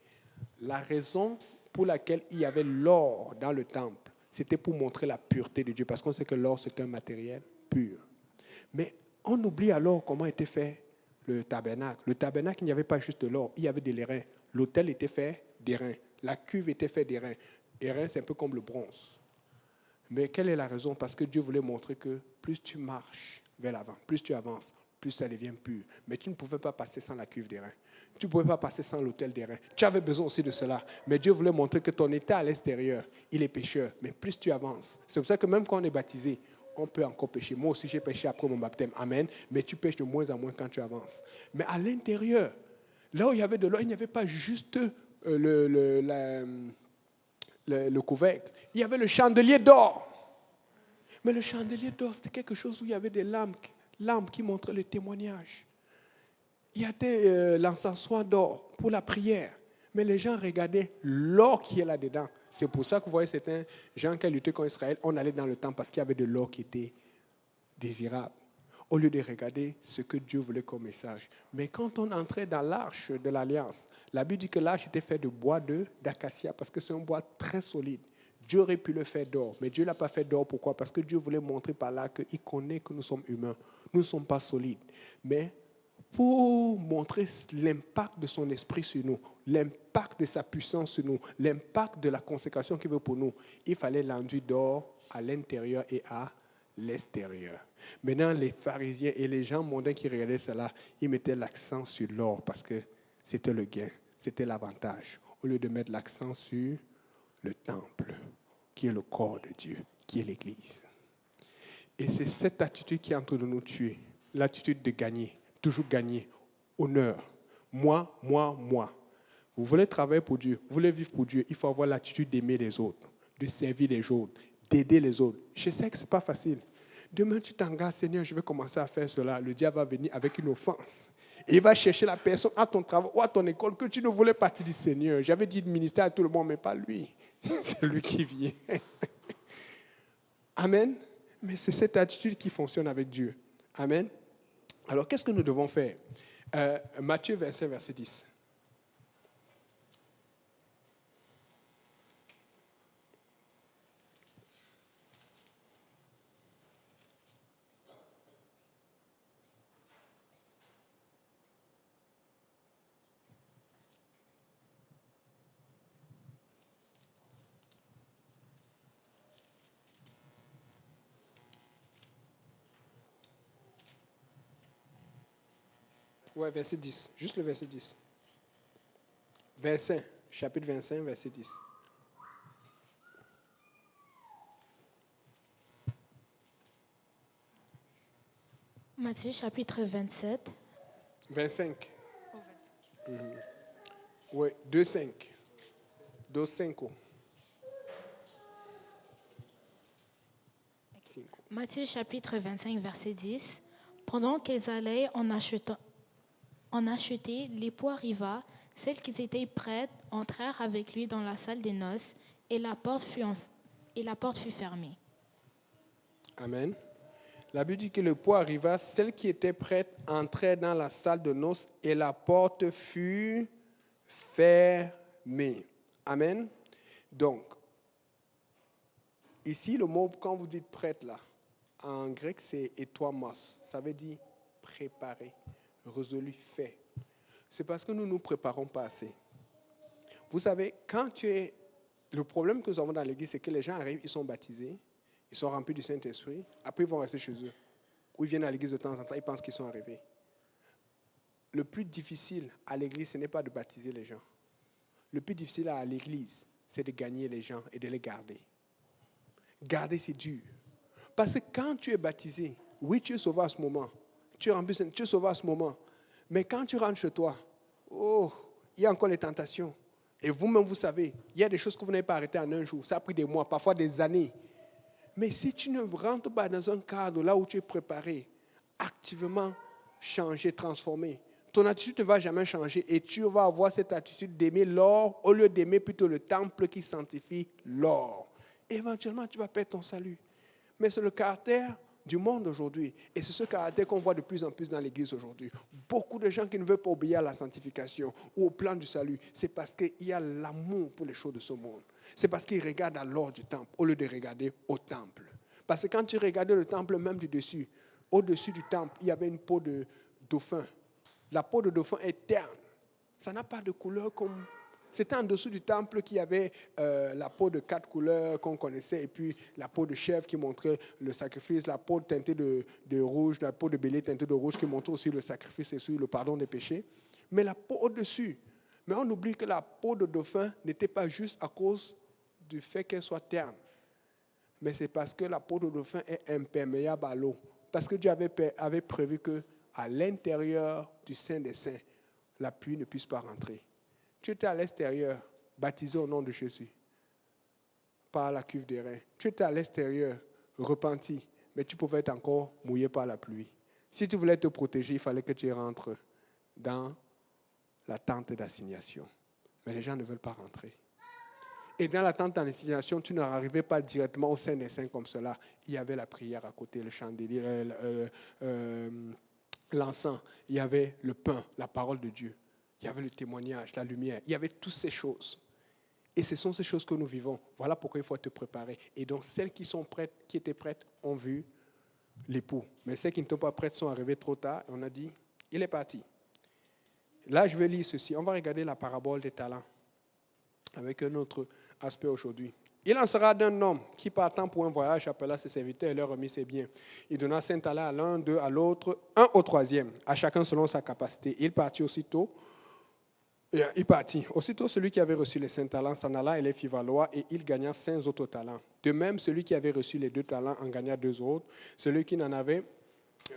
La raison pour laquelle il y avait l'or dans le temple, c'était pour montrer la pureté de Dieu, parce qu'on sait que l'or, c'est un matériel pur. Mais on oublie alors comment était fait le tabernacle. Le tabernacle, il n'y avait pas juste de l'or, il y avait des l'airain. L'autel était fait d'airain. La cuve était faite d'airain. L'airain, c'est un peu comme le bronze. Mais quelle est la raison? Parce que Dieu voulait montrer que plus tu marches vers l'avant, plus tu avances, plus ça devient pur. Mais tu ne pouvais pas passer sans la cuve d'airain. Tu ne pouvais pas passer sans l'autel d'airain. Tu avais besoin aussi de cela. Mais Dieu voulait montrer que ton état à l'extérieur, il est pécheur. Mais plus tu avances. C'est pour ça que même quand on est baptisé, on peut encore pécher. Moi aussi, j'ai péché après mon baptême. Amen. Mais tu pêches de moins en moins quand tu avances. Mais à l'intérieur, là où il y avait de l'or, il n'y avait pas juste le couvercle. Il y avait le chandelier d'or. Mais le chandelier d'or, c'était quelque chose où il y avait des lampes qui montraient le témoignage. Il y avait l'encensoir d'or pour la prière. Mais les gens regardaient l'or qui est là-dedans. C'est pour ça que vous voyez certains gens qui luttaient contre Israël, on allait dans le temple parce qu'il y avait de l'or qui était désirable. Au lieu de regarder ce que Dieu voulait comme message. Mais quand on entrait dans l'arche de l'Alliance, la Bible dit que l'arche était faite de bois d'acacia parce que c'est un bois très solide. Dieu aurait pu le faire d'or, mais Dieu ne l'a pas fait d'or. Pourquoi? Parce que Dieu voulait montrer par là qu'il connaît que nous sommes humains. Nous ne sommes pas solides. Mais pour montrer l'impact de son esprit sur nous, l'impact de sa puissance sur nous, l'impact de la consécration qu'il veut pour nous, il fallait l'enduire d'or à l'intérieur et à l'extérieur. Maintenant, les pharisiens et les gens mondains qui regardaient cela, ils mettaient l'accent sur l'or parce que c'était le gain, c'était l'avantage, au lieu de mettre l'accent sur le temple, qui est le corps de Dieu, qui est l'Église. Et c'est cette attitude qui est en train de nous tuer, l'attitude de gagner, toujours gagner, honneur, moi. Vous voulez travailler pour Dieu, vous voulez vivre pour Dieu, il faut avoir l'attitude d'aimer les autres, de servir les autres, d'aider les autres. Je sais que ce n'est pas facile. Demain, tu t'engages, Seigneur, je vais commencer à faire cela. Le diable va venir avec une offense. Et il va chercher la personne à ton travail ou à ton école que tu ne voulais pas. Tu dis, Seigneur, j'avais dit de ministère à tout le monde, mais pas lui. C'est lui qui vient. Amen. Mais c'est cette attitude qui fonctionne avec Dieu. Amen. Alors, qu'est-ce que nous devons faire? Matthieu 25, verset 10. Ouais, verset 10. Juste le verset 10. 25, chapitre 25, verset 10. Matthieu chapitre 27. 25. Oui, 2,5. 2,5. Matthieu chapitre 25, verset 10. Pendant qu'ils allaient en acheter, l'époux arriva. Celles qui étaient prêtes entrèrent avec lui dans la salle des noces et la porte fut fermée. Amen. La Bible dit que l'époux arriva, celles qui étaient prêtes entrèrent dans la salle de noces et la porte fut fermée. Amen. Donc, ici, le mot, quand vous dites prête là, en grec, c'est etoimos. Ça veut dire préparer, résolu, fait. C'est parce que nous ne nous préparons pas assez. Vous savez, le problème que nous avons dans l'église, c'est que les gens arrivent, ils sont baptisés, ils sont remplis du Saint-Esprit, après ils vont rester chez eux. Ou ils viennent à l'église de temps en temps, ils pensent qu'ils sont arrivés. Le plus difficile à l'église, ce n'est pas de baptiser les gens. Le plus difficile à l'église, c'est de gagner les gens et de les garder. Garder, c'est dur. Parce que quand tu es baptisé, oui, tu es sauvé à ce moment. Tu es rempli, tu es sauvé à ce moment. Mais quand tu rentres chez toi, il y a encore les tentations. Et vous-même, vous savez, il y a des choses que vous n'avez pas arrêtées en un jour. Ça a pris des mois, parfois des années. Mais si tu ne rentres pas dans un cadre là où tu es préparé, activement changer, transformer, ton attitude ne va jamais changer et tu vas avoir cette attitude d'aimer l'or au lieu d'aimer plutôt le temple qui sanctifie l'or. Éventuellement, tu vas perdre ton salut. Mais c'est le caractère du monde aujourd'hui. Et c'est ce caractère qu'on voit de plus en plus dans l'Église aujourd'hui. Beaucoup de gens qui ne veulent pas obéir à la sanctification ou au plan du salut, c'est parce qu'il y a l'amour pour les choses de ce monde. C'est parce qu'ils regardent à l'or du temple au lieu de regarder au temple. Parce que quand tu regardais le temple même du dessus, au-dessus du temple, il y avait une peau de dauphin. La peau de dauphin est terne. Ça n'a pas de couleur comme... C'était en dessous du temple qu'il y avait la peau de 4 couleurs qu'on connaissait et puis la peau de chèvre qui montrait le sacrifice, la peau teintée de rouge, la peau de bélier teintée de rouge qui montrait aussi le sacrifice et aussi le pardon des péchés. Mais la peau au-dessus. Mais on oublie que la peau de dauphin n'était pas juste à cause du fait qu'elle soit terne. Mais c'est parce que la peau de dauphin est imperméable à l'eau. Parce que Dieu avait prévu qu'à l'intérieur du Saint des Saints, la pluie ne puisse pas rentrer. Tu étais à l'extérieur, baptisé au nom de Jésus, par la cuve des reins. Tu étais à l'extérieur, repenti, mais tu pouvais être encore mouillé par la pluie. Si tu voulais te protéger, il fallait que tu rentres dans la tente d'assignation. Mais les gens ne veulent pas rentrer. Et dans la tente d'assignation, tu n'arrivais pas directement au Saint des Saints comme cela. Il y avait la prière à côté, le chandelier, l'encens, il y avait le pain, la parole de Dieu. Il y avait le témoignage, la lumière. Il y avait toutes ces choses. Et ce sont ces choses que nous vivons. Voilà pourquoi il faut te préparer. Et donc, celles qui sont prêtes, qui étaient prêtes, ont vu l'époux. Mais celles qui n'étaient pas prêtes sont arrivées trop tard. Et on a dit, il est parti. Là, je vais lire ceci. On va regarder la parabole des talents avec un autre aspect aujourd'hui. Il en sera d'un homme qui, partant pour un voyage, appela ses serviteurs et leur remit ses biens. Il donna 5 talents à l'un, 2 à l'autre, 1 au 3e, à chacun selon sa capacité. Il partit aussitôt. Et il partit. Aussitôt, celui qui avait reçu les 5 talents s'en alla et les fit valoir, et il gagna 5 autres talents. De même, celui qui avait reçu les 2 talents en gagna 2 autres. Celui qui n'en avait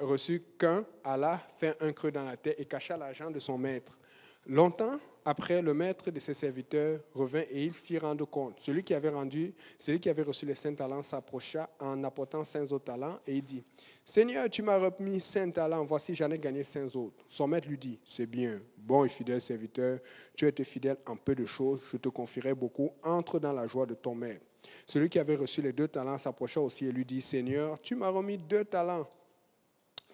reçu qu'un alla faire un creux dans la terre et cacha l'argent de son maître. Longtemps après, le maître de ses serviteurs revint et il fit rendre compte. Celui qui avait reçu les 5 talents s'approcha en apportant 5 autres talents et il dit, « Seigneur, tu m'as remis 5 talents, voici j'en ai gagné 5 autres. » Son maître lui dit, « C'est bien, bon et fidèle serviteur, tu as été fidèle en peu de choses, je te confierai beaucoup, entre dans la joie de ton maître. » Celui qui avait reçu les 2 talents s'approcha aussi et lui dit, « Seigneur, tu m'as remis 2 talents,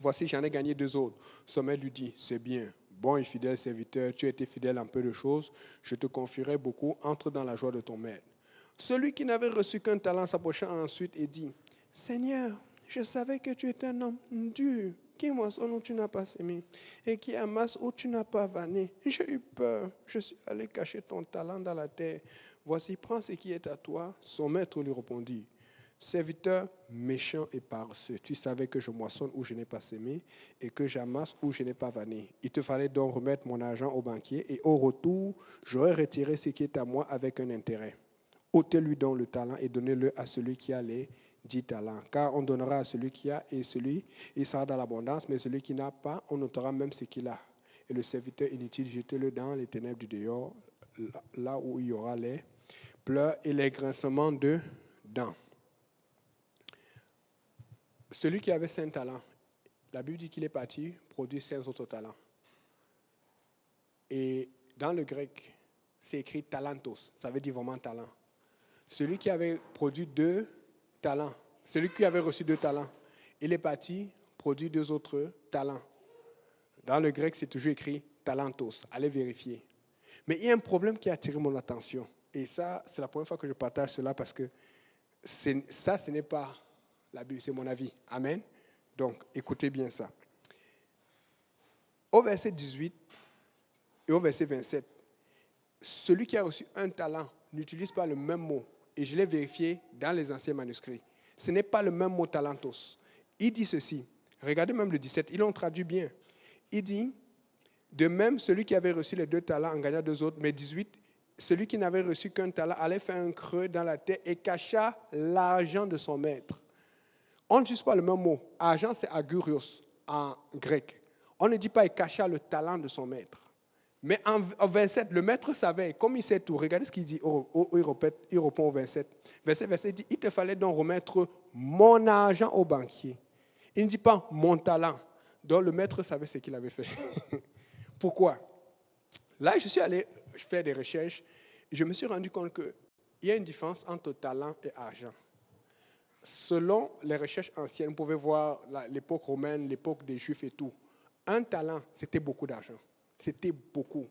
voici j'en ai gagné 2 autres. » Son maître lui dit, « C'est bien. Bon et fidèle serviteur, tu as été fidèle en peu de choses, je te confierai beaucoup, entre dans la joie de ton maître. » Celui qui n'avait reçu qu'un talent s'approcha ensuite et dit, « Seigneur, je savais que tu es un homme dur, qui moissonne où tu n'as pas semé, et qui amasse où tu n'as pas vanné. J'ai eu peur, je suis allé cacher ton talent dans la terre. Voici, prends ce qui est à toi. » Son maître lui répondit, « Serviteur méchant et paresseux, tu savais que je moissonne où je n'ai pas semé et que j'amasse où je n'ai pas vanné. Il te fallait donc remettre mon argent au banquier et au retour, j'aurais retiré ce qui est à moi avec un intérêt. Ôtez-lui donc le talent et donnez-le à celui qui a les 10 talents. Car on donnera à celui qui a et il sera dans l'abondance, mais celui qui n'a pas, on notera même ce qu'il a. Et le serviteur inutile, jetez-le dans les ténèbres du dehors, là où il y aura les pleurs et les grincements de dents. » Celui qui avait 5 talents, la Bible dit qu'il est parti produire 5 autres talents. Et dans le grec, c'est écrit talentos, ça veut dire vraiment talent. Celui qui avait produit 2 talents, celui qui avait reçu 2 talents, il est parti produire 2 autres talents. Dans le grec, c'est toujours écrit talentos, allez vérifier. Mais il y a un problème qui a attiré mon attention. Et ça, c'est la première fois que je partage cela parce que ce n'est pas la Bible, c'est mon avis. Amen. Donc, écoutez bien ça. Au verset 18 et au verset 27, celui qui a reçu un talent n'utilise pas le même mot. Et je l'ai vérifié dans les anciens manuscrits. Ce n'est pas le même mot talentos. Il dit ceci. Regardez même le 17, ils l'ont traduit bien. Il dit, de même, celui qui avait reçu les 2 talents en gagna 2 autres, mais 18, celui qui n'avait reçu qu'un talent allait faire un creux dans la terre et cacha l'argent de son maître. On n'utilise pas le même mot. Argent, c'est agurios en grec. On ne dit pas il cacha le talent de son maître. Mais en 27, le maître savait, comme il sait tout, regardez ce qu'il dit, il répond au 27. Verset, il dit, il te fallait donc remettre mon argent au banquier. Il ne dit pas mon talent. Donc le maître savait ce qu'il avait fait. Pourquoi? Là, je suis allé faire des recherches et je me suis rendu compte qu'il y a une différence entre talent et argent. Selon les recherches anciennes, vous pouvez voir l'époque romaine, l'époque des Juifs et tout. Un talent, c'était beaucoup d'argent. C'était beaucoup.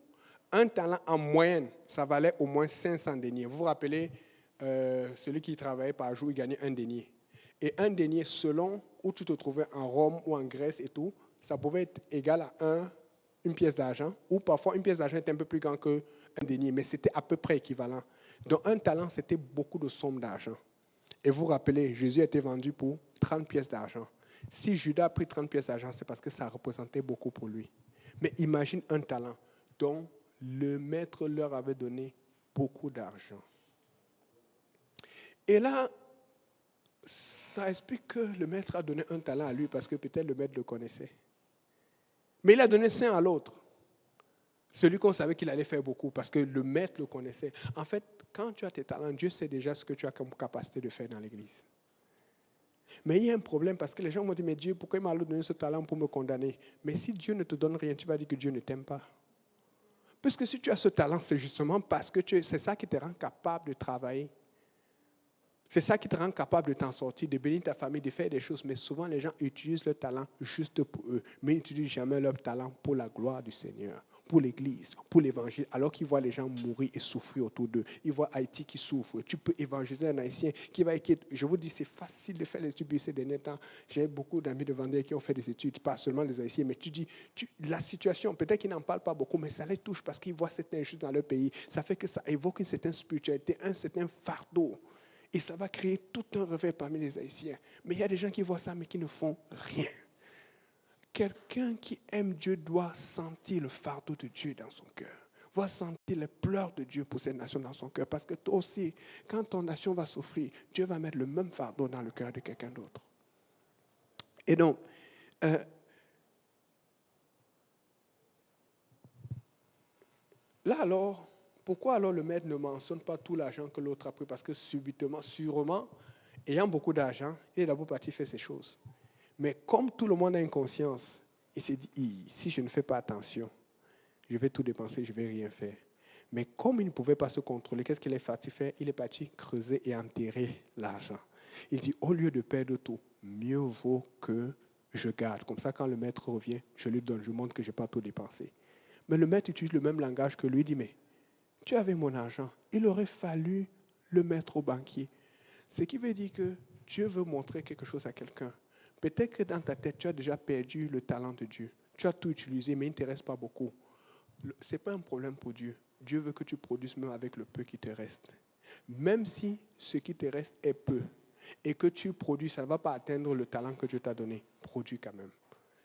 Un talent, en moyenne, ça valait au moins 500 deniers. Vous vous rappelez, celui qui travaillait par jour, il gagnait 1 denier. Et 1 denier, selon où tu te trouvais, en Rome ou en Grèce et tout, ça pouvait être égal à une pièce d'argent, ou parfois une pièce d'argent était un peu plus grande qu'un denier, mais c'était à peu près équivalent. Donc un talent, c'était beaucoup de sommes d'argent. Et vous vous rappelez, Jésus a été vendu pour 30 pièces d'argent. Si Judas a pris 30 pièces d'argent, c'est parce que ça représentait beaucoup pour lui. Mais imagine un talent dont le maître leur avait donné beaucoup d'argent. Et là, ça explique que le maître a donné un talent à lui parce que peut-être le maître le connaissait. Mais il a donné 5 à l'autre. Celui qu'on savait qu'il allait faire beaucoup parce que le maître le connaissait. En fait, quand tu as tes talents, Dieu sait déjà ce que tu as comme capacité de faire dans l'église. Mais il y a un problème parce que les gens vont dire, mais Dieu, pourquoi il m'a donné ce talent pour me condamner? Mais si Dieu ne te donne rien, tu vas dire que Dieu ne t'aime pas. Puisque si tu as ce talent, c'est justement parce que c'est ça qui te rend capable de travailler. C'est ça qui te rend capable de t'en sortir, de bénir ta famille, de faire des choses. Mais souvent, les gens utilisent leur talent juste pour eux, mais ils n'utilisent jamais leur talent pour la gloire du Seigneur, pour l'Église, pour l'Évangile, alors qu'ils voient les gens mourir et souffrir autour d'eux. Ils voient Haïti qui souffre. Tu peux évangéliser un Haïtien qui va écrire. Je vous dis, c'est facile de faire les études ces derniers temps. J'ai beaucoup d'amis de Vendée qui ont fait des études, pas seulement les Haïtiens, mais tu dis, la situation, peut-être qu'ils n'en parlent pas beaucoup, mais ça les touche parce qu'ils voient certaines choses dans leur pays. Ça fait que ça évoque une certaine spiritualité, un certain fardeau. Et ça va créer tout un réveil parmi les Haïtiens. Mais il y a des gens qui voient ça, mais qui ne font rien. Quelqu'un qui aime Dieu doit sentir le fardeau de Dieu dans son cœur. va sentir les pleurs de Dieu pour cette nation dans son cœur. Parce que toi aussi, quand ton nation va souffrir, Dieu va mettre le même fardeau dans le cœur de quelqu'un d'autre. Et donc, là alors, pourquoi alors le maître ne mentionne pas tout l'argent que l'autre a pris? Parce que subitement, sûrement, ayant beaucoup d'argent, il est d'abord parti faire ces choses. Mais comme tout le monde a une conscience, il s'est dit, si je ne fais pas attention, je vais tout dépenser, je ne vais rien faire. Mais comme il ne pouvait pas se contrôler, qu'est-ce qu'il est parti faire? Il est parti creuser et enterrer l'argent. Il dit, au lieu de perdre tout, mieux vaut que je garde. Comme ça, quand le maître revient, je lui donne, je montre que je n'ai pas tout dépensé. Mais le maître utilise le même langage que lui, il dit, mais tu avais mon argent. Il aurait fallu le mettre au banquier. Ce qui veut dire que Dieu veut montrer quelque chose à quelqu'un. Peut-être que dans ta tête, tu as déjà perdu le talent de Dieu. Tu as tout utilisé, mais il ne te reste pas beaucoup. Ce n'est pas un problème pour Dieu. Dieu veut que tu produises même avec le peu qui te reste. Même si ce qui te reste est peu et que tu produis, ça ne va pas atteindre le talent que Dieu t'a donné. Produis quand même.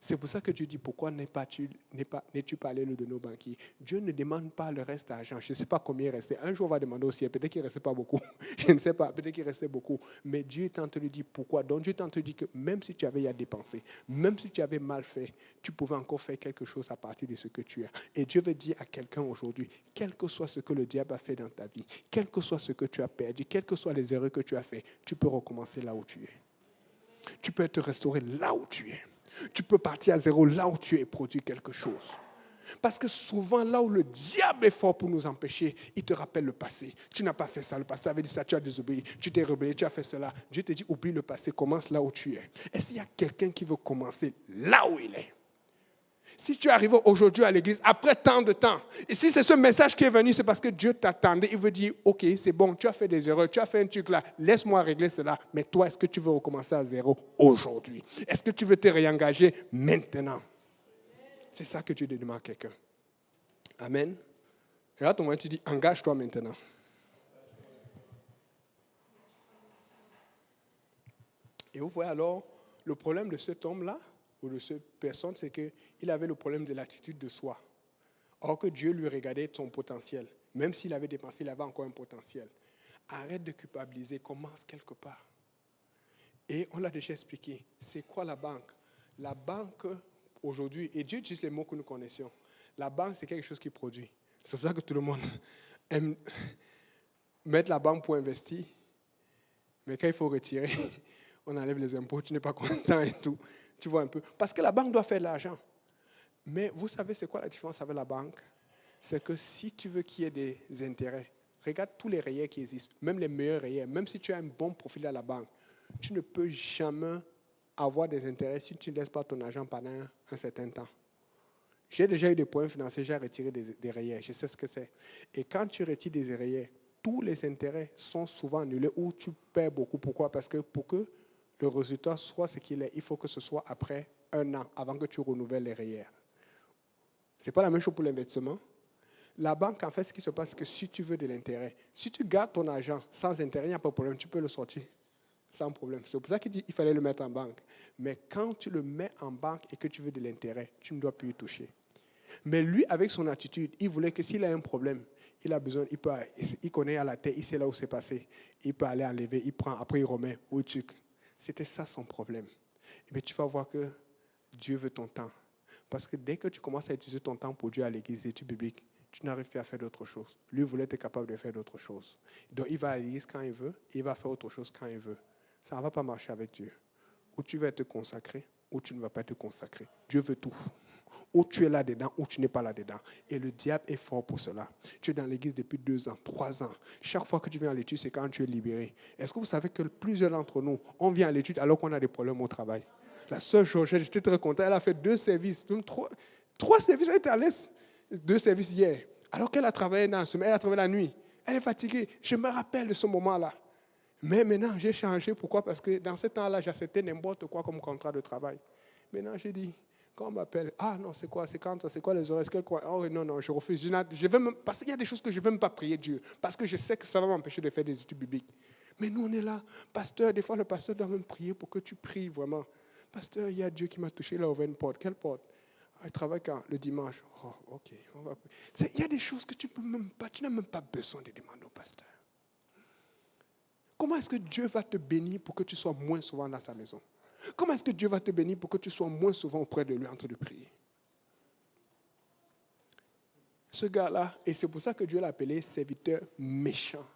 C'est pour ça que Dieu dit, pourquoi n'es-tu pas allé le donner au banquier? Dieu ne demande pas le reste d'argent. Je ne sais pas combien il restait. Un jour, on va demander au ciel. Peut-être qu'il ne restait pas beaucoup. Je ne sais pas. Peut-être qu'il restait beaucoup. Mais Dieu est en train de dire pourquoi. Donc Dieu est en train de dire que même si tu avais à dépenser, même si tu avais mal fait, tu pouvais encore faire quelque chose à partir de ce que tu as. Et Dieu veut dire à quelqu'un aujourd'hui, quel que soit ce que le diable a fait dans ta vie, quel que soit ce que tu as perdu, quelles que soient les erreurs que tu as fait, tu peux recommencer là où tu es. Tu peux te restaurer là où tu es. Tu peux partir à zéro là où tu es et produire quelque chose. Parce que souvent, là où le diable est fort pour nous empêcher, il te rappelle le passé. Tu n'as pas fait ça, le pasteur avait dit ça, tu as désobéi, tu t'es rebellé, tu as fait cela. Dieu te dit, oublie le passé, commence là où tu es. Est-ce qu'il y a quelqu'un qui veut commencer là où il est? Si tu arrives aujourd'hui à l'église, après tant de temps, et si c'est ce message qui est venu, c'est parce que Dieu t'attendait. Il veut dire, ok, c'est bon, tu as fait des erreurs, tu as fait un truc là, laisse-moi régler cela. Mais toi, est-ce que tu veux recommencer à zéro aujourd'hui? Est-ce que tu veux te réengager maintenant? C'est ça que Dieu demande à quelqu'un. Amen. Regarde ton moment, tu dis, engage-toi maintenant. Et vous voyez alors, le problème de cet homme-là, ou de cette personne, c'est qu'il avait le problème de l'attitude de soi. Or que Dieu lui regardait son potentiel. Même s'il avait dépensé, il avait encore un potentiel. Arrête de culpabiliser, commence quelque part. Et on l'a déjà expliqué. C'est quoi la banque? La banque, aujourd'hui, et Dieu utilise les mots que nous connaissions. La banque, c'est quelque chose qui produit. C'est pour ça que tout le monde aime mettre la banque pour investir. Mais quand il faut retirer, on enlève les impôts, tu n'es pas content et tout. Tu vois un peu. Parce que la banque doit faire de l'argent. Mais vous savez, c'est quoi la différence avec la banque? C'est que si tu veux qu'il y ait des intérêts, regarde tous les rayés qui existent, même les meilleurs rayés, même si tu as un bon profil à la banque, tu ne peux jamais avoir des intérêts si tu ne laisses pas ton argent pendant un certain temps. J'ai déjà eu des problèmes financiers, j'ai retiré des rayés, je sais ce que c'est. Et quand tu retires des rayés, tous les intérêts sont souvent annulés ou tu perds beaucoup. Pourquoi? Parce que pour que le résultat soit ce qu'il est, il faut que ce soit après 1 an, avant que tu renouvelles les rayés. Ce n'est pas la même chose pour l'investissement. La banque, en fait, ce qui se passe, c'est que si tu veux de l'intérêt, si tu gardes ton argent sans intérêt, il n'y a pas de problème, tu peux le sortir sans problème. C'est pour ça qu'il dit qu'il fallait le mettre en banque. Mais quand tu le mets en banque et que tu veux de l'intérêt, tu ne dois plus y toucher. Mais lui, avec son attitude, il voulait que s'il a un problème, il a besoin, il connaît à la tête, il sait là où c'est passé, il peut aller enlever, il prend, après il remet, ou tu. C'était ça son problème. Et bien tu vas voir que Dieu veut ton temps. Parce que dès que tu commences à utiliser ton temps pour Dieu à l'église, études bibliques, tu n'arrives plus à faire d'autres choses. Lui voulait être capable de faire d'autres choses. Donc il va à l'église quand il veut, il va faire autre chose quand il veut. Ça ne va pas marcher avec Dieu. Ou tu vas te consacrer, ou tu ne vas pas te consacrer. Dieu veut tout. Ou tu es là-dedans, ou tu n'es pas là-dedans. Et le diable est fort pour cela. Tu es dans l'église depuis 2 ans, 3 ans. Chaque fois que tu viens à l'étude, c'est quand tu es libéré. Est-ce que vous savez que plusieurs d'entre nous, on vient à l'étude alors qu'on a des problèmes au travail? La sœur Georgette, j'étais très content, elle a fait 2 services, même 3 services, elle était à l'aise. 2 services hier. Alors qu'elle a travaillé dans la semaine, elle a travaillé la nuit. Elle est fatiguée. Je me rappelle de ce moment-là. Mais maintenant, j'ai changé. Pourquoi? Parce que dans ce temps-là, j'acceptais n'importe quoi comme contrat de travail. Maintenant, j'ai dit, quand on m'appelle, ah non, c'est quoi les horaires? Oh non, je refuse. Parce qu'il y a des choses que je ne veux même pas prier Dieu. Parce que je sais que ça va m'empêcher de faire des études bibliques. Mais nous, on est là. Pasteur, des fois, le pasteur doit même prier pour que tu pries vraiment. Pasteur, il y a Dieu qui m'a touché, il a ouvert une porte. Quelle porte? Il travaille quand? Le dimanche. Oh, ok. Il y a des choses que tu n'as même pas besoin de demander au pasteur. Comment est-ce que Dieu va te bénir pour que tu sois moins souvent dans sa maison? Comment est-ce que Dieu va te bénir pour que tu sois moins souvent auprès de lui en train de prier? Ce gars-là, et c'est pour ça que Dieu l'a appelé serviteur méchant.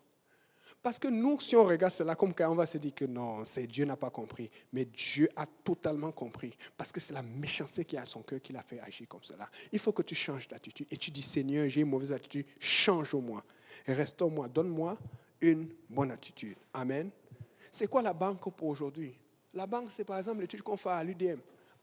Parce que nous, si on regarde cela comme quand on va se dire que non, Dieu n'a pas compris. Mais Dieu a totalement compris. Parce que c'est la méchanceté qui est à son cœur qui l'a fait agir comme cela. Il faut que tu changes d'attitude. Et tu dis, Seigneur, j'ai une mauvaise attitude, change-moi. Restaure-moi, donne-moi une bonne attitude. Amen. C'est quoi la banque pour aujourd'hui? La banque, c'est par exemple l'étude qu'on fait à l'UDM.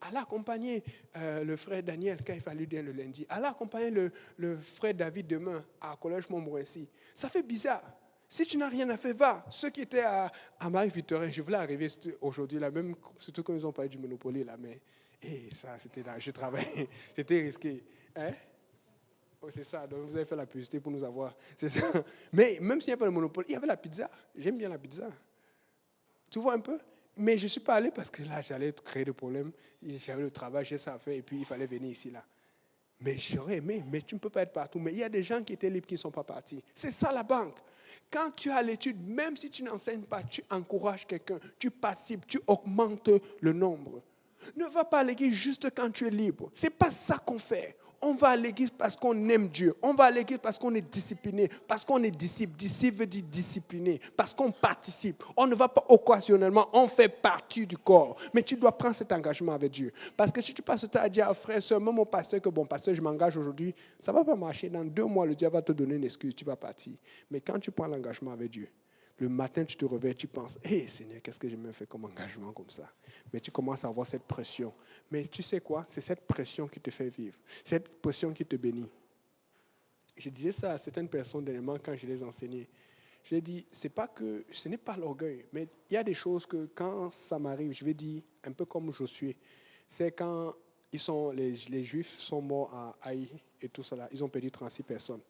Elle a accompagné le frère Daniel quand il fait à l'UDM le lundi. Elle a accompagné le frère David demain à Collège Montmorency. Ça fait bizarre. Si tu n'as rien à faire, va. Ceux qui étaient à Marie-Victorin, je voulais arriver aujourd'hui, là, même, surtout quand ils ont parlé du Monopoly, là, mais ça, c'était là, je travaillais, c'était risqué. Hein? Oh, c'est ça, donc vous avez fait la publicité pour nous avoir. C'est ça. Mais même s'il n'y a pas le Monopoly, il y avait la pizza. J'aime bien la pizza. Tu vois un peu? Mais je ne suis pas allé parce que là, j'allais créer des problèmes. J'avais le travail, j'ai ça à faire, et puis il fallait venir ici, là. Mais j'aurais aimé, mais tu ne peux pas être partout. Mais il y a des gens qui étaient libres qui ne sont pas partis. C'est ça la banque. Quand tu as l'étude, même si tu n'enseignes pas, tu encourages quelqu'un, tu participes, tu augmentes le nombre. Ne va pas à l'église juste quand tu es libre. Ce n'est pas ça qu'on fait. On va à l'église parce qu'on aime Dieu. On va à l'église parce qu'on est discipliné, parce qu'on est disciple. Disciple veut dire discipliné, parce qu'on participe. On ne va pas occasionnellement, on fait partie du corps. Mais tu dois prendre cet engagement avec Dieu. Parce que si tu passes le temps à dire à frère, sœur, même au pasteur, que bon, pasteur, je m'engage aujourd'hui, ça ne va pas marcher. Dans 2 mois, le diable va te donner une excuse, tu vas partir. Mais quand tu prends l'engagement avec Dieu, le matin, tu te réveilles, tu penses, hé Seigneur, qu'est-ce que je me fais comme engagement comme ça? Mais tu commences à avoir cette pression. Mais tu sais quoi? C'est cette pression qui te fait vivre. Cette pression qui te bénit. Je disais ça à certaines personnes dernièrement quand je les enseignais. Je ai dit, ce n'est pas l'orgueil, mais il y a des choses que quand ça m'arrive, je vais dire, un peu comme Josué, c'est quand les Juifs sont morts à Haï et tout cela, ils ont perdu 36 personnes.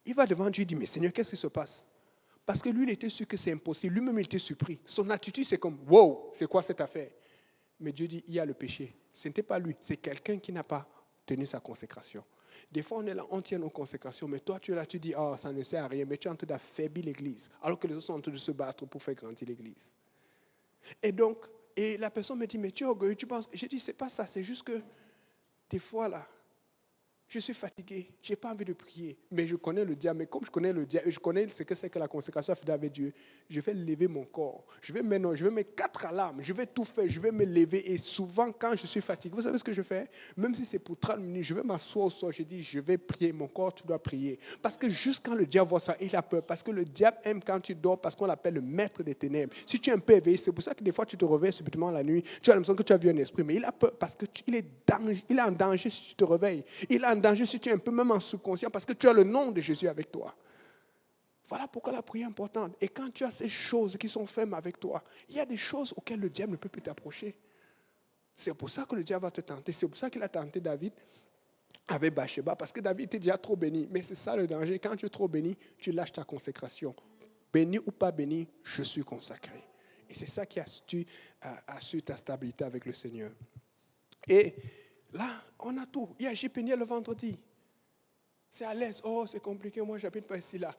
Il va devant Dieu et dit, mais Seigneur, qu'est-ce qui se passe? Parce que lui, il était sûr que c'est impossible. Lui-même, il était surpris. Son attitude, c'est comme, wow, c'est quoi cette affaire? Mais Dieu dit, il y a le péché. Ce n'était pas lui, c'est quelqu'un qui n'a pas tenu sa consécration. Des fois, on est là, on tient nos consécrations, mais toi, tu es là, tu dis, oh, ça ne sert à rien, mais tu es en train d'affaiblir l'Église, alors que les autres sont en train de se battre pour faire grandir l'Église. Et la personne me dit, mais tu es orgueilleux, tu penses... J'ai dit, c'est pas ça, c'est juste que des fois, là, je suis fatigué, je n'ai pas envie de prier, mais je connais le diable. Mais comme je connais le diable, je connais ce que c'est que la consécration fidèle avec Dieu, je vais lever mon corps. Je vais mettre 4 alarmes, je vais tout faire, je vais me lever. Et souvent, quand je suis fatigué, vous savez ce que je fais? Même si c'est pour 30 minutes, je vais m'asseoir au sol, je dis, je vais prier, mon corps, tu dois prier. Parce que juste quand le diable voit ça, il a peur. Parce que le diable aime quand tu dors, parce qu'on l'appelle le maître des ténèbres. Si tu es un peu éveillé, c'est pour ça que des fois, tu te réveilles subitement la nuit, tu as l'impression que tu as vu un esprit, mais il a peur parce qu'il est en danger si tu te réveilles. Il est en danger si tu es un peu même en subconscient parce que tu as le nom de Jésus avec toi. Voilà pourquoi la prière est importante. Et quand tu as ces choses qui sont fermes avec toi, il y a des choses auxquelles le diable ne peut plus t'approcher. C'est pour ça que le diable va te tenter. C'est pour ça qu'il a tenté David avec Bathsheba, parce que David était déjà trop béni. Mais c'est ça le danger. Quand tu es trop béni, tu lâches ta consécration. Béni ou pas béni, je suis consacré. Et c'est ça qui assure ta stabilité avec le Seigneur. Et là, on a tout. Il y a J-Péniel le vendredi. C'est à l'aise. Oh, c'est compliqué. Moi, j'habite pas ici, là.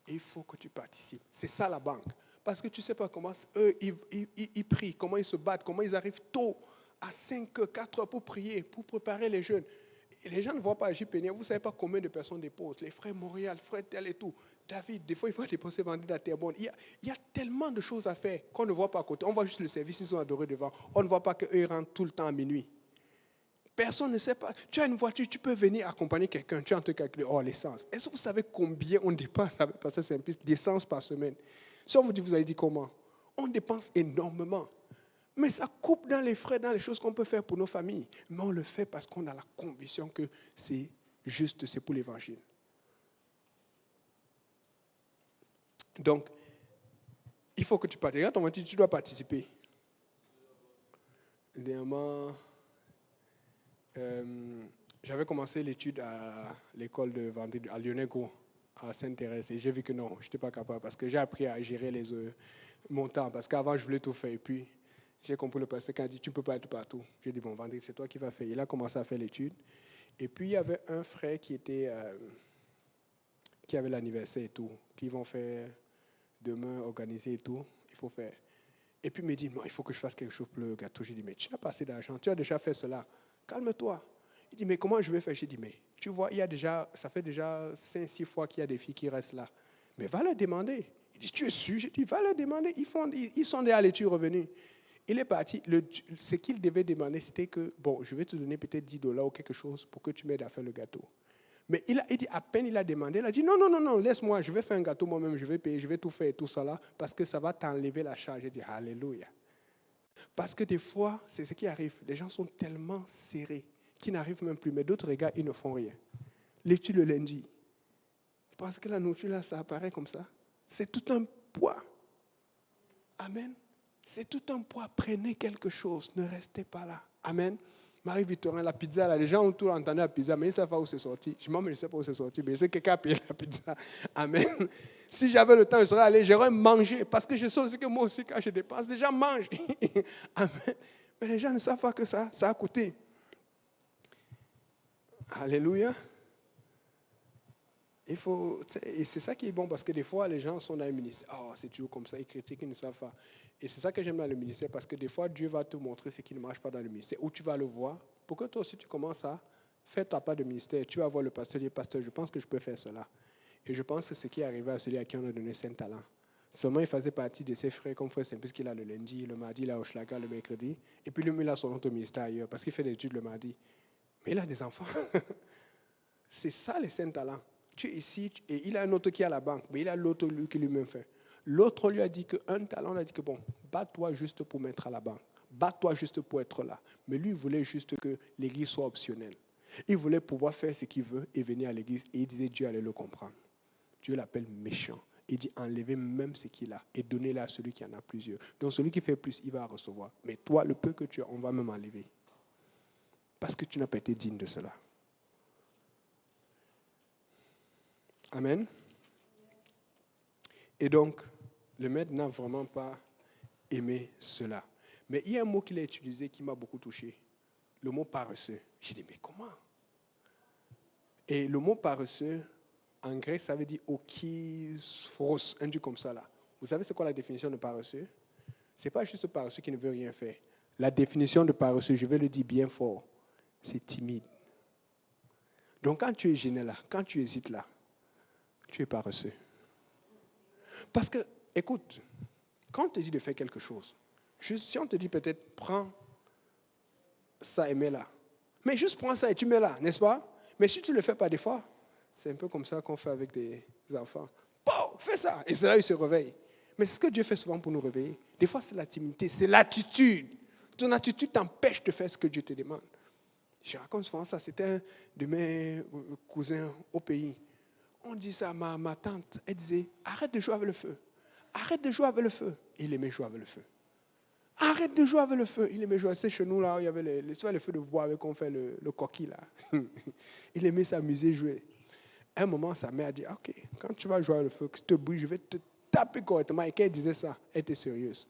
Et il faut que tu participes. C'est ça la banque. Parce que tu ne sais pas comment eux, ils prient, comment ils se battent, comment ils arrivent tôt, à 5, 4 heures pour prier, pour préparer les jeunes. Et les gens ne voient pas J-Péniel. Vous ne savez pas combien de personnes déposent. Les frères Montréal, frères tel et tout. David, des fois, il faut déposer vendredi à Terrebonne. Il y a tellement de choses à faire qu'on ne voit pas à côté. On voit juste le service, ils sont adorés devant. On ne voit pas qu'eux, ils rentrent tout le temps à minuit. Personne ne sait pas. Tu as une voiture, tu peux venir accompagner quelqu'un. Tu es en train de calculer, oh, l'essence. Est-ce que vous savez combien on dépense avec Pasteur Saint-Priest d'essence par semaine? Si on vous dit, vous allez dire comment? On dépense énormément. Mais ça coupe dans les frais, dans les choses qu'on peut faire pour nos familles. Mais on le fait parce qu'on a la conviction que c'est juste, c'est pour l'évangile. Donc, il faut que tu participes. Regarde ton voiture, tu dois participer. Dernièrement, j'avais commencé l'étude à l'école de vendredi à Lyonnais-Gros, à Sainte-Thérèse, et j'ai vu que non, je n'étais pas capable parce que j'ai appris à gérer mon temps, parce qu'avant je voulais tout faire, et puis J'ai compris le pasteur quand il a dit, tu ne peux pas être partout. J'ai dit, bon, vendredi, c'est toi qui vas faire. Il a commencé à faire l'étude. Et puis, il y avait un frère qui avait l'anniversaire et tout, qui vont faire demain, organiser et tout. Il faut faire. Et puis, il me dit, non, il faut que je fasse quelque chose pour le gâteau. J'ai dit, mais tu n'as pas assez d'argent. Tu as déjà fait cela. Calme-toi. Il dit, mais comment je vais faire? J'ai dit, mais tu vois, ça fait déjà 5-6 fois qu'il y a des filles qui restent là. Mais va leur demander. Il dit, tu es sûr? J'ai dit, va leur demander. Ils sont déjà à l'étude revenus. Il est parti. Ce qu'il devait demander, c'était que, bon, je vais te donner peut-être $10 ou quelque chose pour que tu m'aides à faire le gâteau. Mais il dit, à peine il a demandé, il a dit, non, laisse-moi, je vais faire un gâteau moi-même, je vais payer, je vais tout faire et tout ça là, parce que ça va t'enlever la charge. J'ai dit, alléluia. Parce que des fois, c'est ce qui arrive. Les gens sont tellement serrés qu'ils n'arrivent même plus. Mais d'autres regards, ils ne font rien. L'étude le lundi. Parce que la nourriture, là, ça apparaît comme ça. C'est tout un poids. Amen. C'est tout un poids. Prenez quelque chose. Ne restez pas là. Amen. Marie-Victorin, la pizza, là, les gens ont tout entendu la pizza, mais ils ne savent pas où c'est sorti. Je ne sais pas où c'est sorti, mais je sais que quelqu'un a payé la pizza. Amen. Si j'avais le temps, je serais allé, j'aurais mangé, parce que je sais aussi que moi aussi, quand je dépense, les gens mangent. Amen. Mais les gens ne savent pas que ça a coûté. Alléluia. Et c'est ça qui est bon, parce que des fois, les gens sont dans le ministère. Oh, c'est toujours comme ça, ils critiquent, ils ne savent pas. Et c'est ça que j'aime dans le ministère, parce que des fois, Dieu va te montrer ce qui ne marche pas dans le ministère, ou tu vas le voir, pour que toi aussi, tu commences à faire ta part de ministère. Tu vas voir le pasteur, pasteur, je pense que je peux faire cela. Et je pense que c'est ce qui est arrivé à celui à qui on a donné 5 talents. Seulement, il faisait partie de ses frères, comme frère Saint-Plus, qu'il a le lundi, le mardi, il a Hochelaga, le mercredi. Et puis, lui, il a son autre ministère ailleurs, parce qu'il fait des études le mardi. Mais il a des enfants. C'est ça, les 5 talents. Tu es ici, et il a un autre qui est à la banque, mais il a l'autre lui qui lui-même fait. L'autre lui a dit qu'un talent, on a dit que bon, bats-toi juste pour mettre à la banque. Bats-toi juste pour être là. Mais lui, il voulait juste que l'église soit optionnelle. Il voulait pouvoir faire ce qu'il veut et venir à l'église. Et il disait, Dieu allait le comprendre. Dieu l'appelle méchant. Il dit, enlevez même ce qu'il a et donnez-le à celui qui en a plusieurs. Donc celui qui fait plus, il va recevoir. Mais toi, le peu que tu as, on va même enlever. Parce que tu n'as pas été digne de cela. Amen. Et donc, le maître n'a vraiment pas aimé cela. Mais il y a un mot qu'il a utilisé qui m'a beaucoup touché. Le mot paresseux. J'ai dit, mais comment? Et le mot paresseux, en grec, ça veut dire okisphros, un truc comme ça là. Vous savez c'est quoi la définition de paresseux? Ce n'est pas juste paresseux qui ne veut rien faire. La définition de paresseux, je vais le dire bien fort, c'est timide. Donc quand tu es gêné là, quand tu hésites là, tu es paresseux. Parce que, écoute, quand on te dit de faire quelque chose, si on te dit peut-être, prends ça et mets là. Mais juste prends ça et tu mets là, n'est-ce pas? Mais si tu ne le fais pas des fois, c'est un peu comme ça qu'on fait avec des enfants. Bon, fais ça. Et c'est là qu'ils se réveillent. Mais c'est ce que Dieu fait souvent pour nous réveiller. Des fois, c'est la timidité, c'est l'attitude. Ton attitude t'empêche de faire ce que Dieu te demande. Je raconte souvent ça. C'était un de mes cousins au pays. On dit ça à ma tante. Elle disait, arrête de jouer avec le feu. Arrête de jouer avec le feu. Et il aimait jouer avec le feu. Arrête de jouer avec le feu. Il aimait jouer. C'est chez nous, là, où il y avait le feu de bois avec on fait le coquille, là. Il aimait s'amuser, jouer. À un moment, sa mère a dit, OK, quand tu vas jouer avec le feu, que tu te bouilles, je vais te taper correctement. Et quand elle disait ça, elle était sérieuse.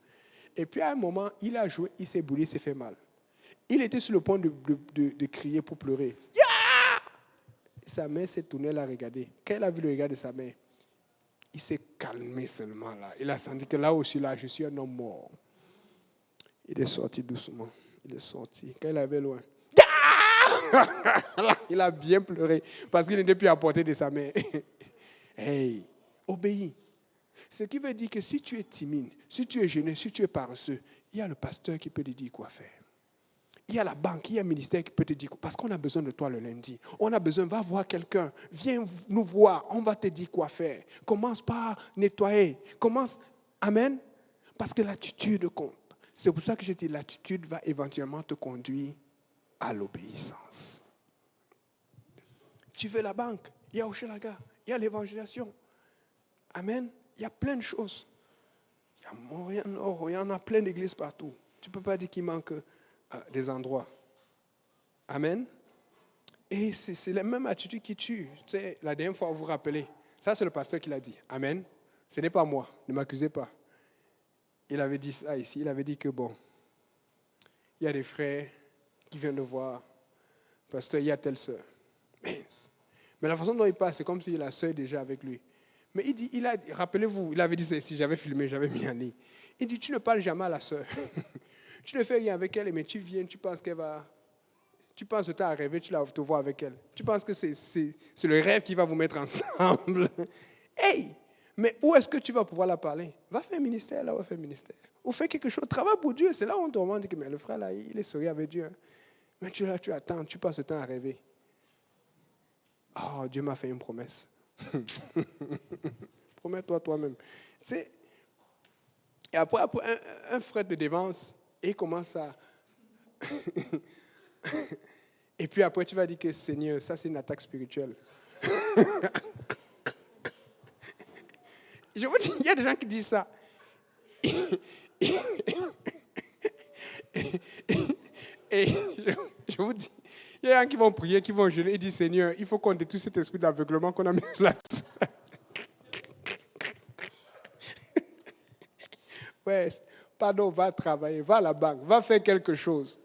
Et puis, à un moment, il a joué, il s'est boulé, il s'est fait mal. Il était sur le point de crier pour pleurer. Yeah! Sa mère s'est tournée, la regarder. Quand elle a vu le regard de sa mère, il s'est calmé seulement là. Il a senti que là aussi, là, je suis un homme mort. Il est sorti doucement. Il est sorti. Quand il avait loin, il a bien pleuré parce qu'il n'était plus à portée de sa mère. Hey, obéis. Ce qui veut dire que si tu es timide, si tu es gêné, si tu es paresseux, il y a le pasteur qui peut te dire quoi faire. Il y a la banque, il y a le ministère qui peut te dire, parce qu'on a besoin de toi le lundi. On a besoin, va voir quelqu'un, viens nous voir, on va te dire quoi faire. Commence par nettoyer. Commence, amen. Parce que l'attitude compte. C'est pour ça que je dis, l'attitude va éventuellement te conduire à l'obéissance. Tu veux la banque, il y a Hochelaga, il y a l'évangélisation. Amen. Il y a plein de choses. Il y a Montréal-Nord, il y en a plein d'églises partout. Tu ne peux pas dire qu'il manque des endroits. Amen. Et c'est la même attitude qui tue. Tu sais, la dernière fois, vous vous rappelez, ça c'est le pasteur qui l'a dit. Amen. Ce n'est pas moi, ne m'accusez pas. Il avait dit ça ici, il avait dit que bon, il y a des frères qui viennent le voir. Pasteur, il y a telle sœur. Mais la façon dont il passe, c'est comme si la sœur est déjà avec lui. Mais il dit, rappelez-vous, il avait dit ça ici, j'avais filmé, j'avais mis en ligne. Il dit, tu ne parles jamais à la sœur. Tu ne fais rien avec elle, mais tu viens, tu penses qu'elle va... Tu penses que tu as rêvé, tu la te vois avec elle. Tu penses que c'est le rêve qui va vous mettre ensemble. Hey! Mais où est-ce que tu vas pouvoir la parler? Va faire un ministère, là, va faire un ministère. Ou fais quelque chose, travaille pour Dieu. C'est là où on te demande que mais le frère, là, il est sérieux avec Dieu. Hein. Mais tu es là, tu attends, tu passes le temps à rêver. Oh, Dieu m'a fait une promesse. Promets-toi toi-même. Et après un frère te dévance et il commence à... Et puis après, tu vas dire que Seigneur, ça c'est une attaque spirituelle. Je vous dis, il y a des gens qui disent ça. Et je vous dis, il y a des gens qui vont prier, qui vont jeûner, et disent Seigneur, il faut qu'on détruise cet esprit d'aveuglement qu'on a mis là-dessus. Ouais, pardon, va travailler, va à la banque, va faire quelque chose.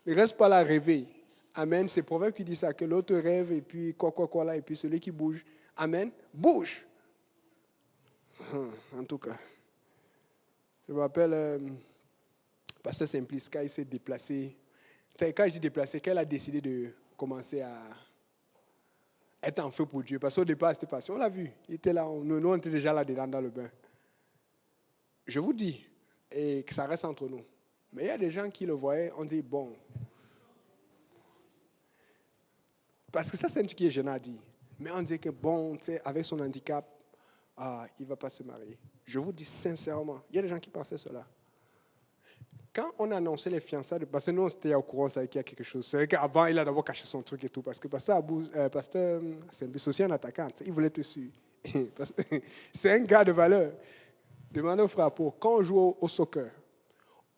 Ne reste pas là à rêver. Amen. C'est Proverbe qui dit ça, que l'autre rêve et puis quoi là, et puis celui qui bouge. Amen. Bouge. En tout cas, je me rappelle, Pasteur Simplice, quand il s'est déplacé, quand je dis déplacé, quand il a décidé de commencer à être en feu pour Dieu, parce qu'au départ, c'était passé, on l'a vu, il était là, nous on était déjà là-dedans dans le bain. Je vous dis, et que ça reste entre nous, mais il y a des gens qui le voyaient, on dit, bon, parce que ça, c'est un truc qui est gênant à dire, mais on dit que bon, tu sais, avec son handicap, il ne va pas se marier. Je vous dis sincèrement, il y a des gens qui pensaient cela. Quand on a annoncé les fiançailles, parce que nous, on était au courant, qu'il y a quelque chose. C'est vrai qu'avant, il a d'abord caché son truc et tout, parce que Pasteur c'est aussi un attaquant, il voulait te suivre. C'est un gars de valeur. Demandez au frère Paul, quand on joue au soccer,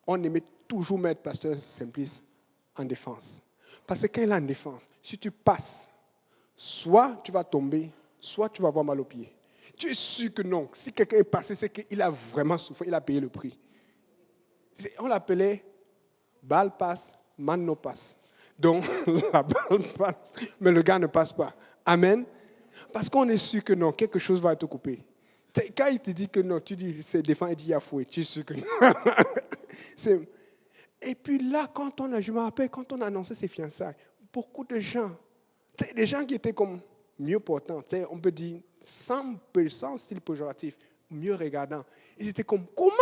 on aimait toujours mettre Pasteur Simplice en défense. Parce que quand il est en défense, si tu passes, soit tu vas tomber, soit tu vas avoir mal aux pieds. Tu es sûr que non. Si quelqu'un est passé, c'est qu'il a vraiment souffert, il a payé le prix. On l'appelait balle passe, man no passe. Donc, la balle passe, mais le gars ne passe pas. Amen. Parce qu'on est sûr que non, quelque chose va te couper. Quand il te dit que non, tu dis c'est défend, il dit il y a fouet. Tu es sûr que non. Et puis là, je me rappelle, quand on a annoncé ses fiançailles, beaucoup de gens, des gens qui étaient comme mieux portants, on peut dire, sans style péjoratif, mieux regardants, ils étaient comme, comment?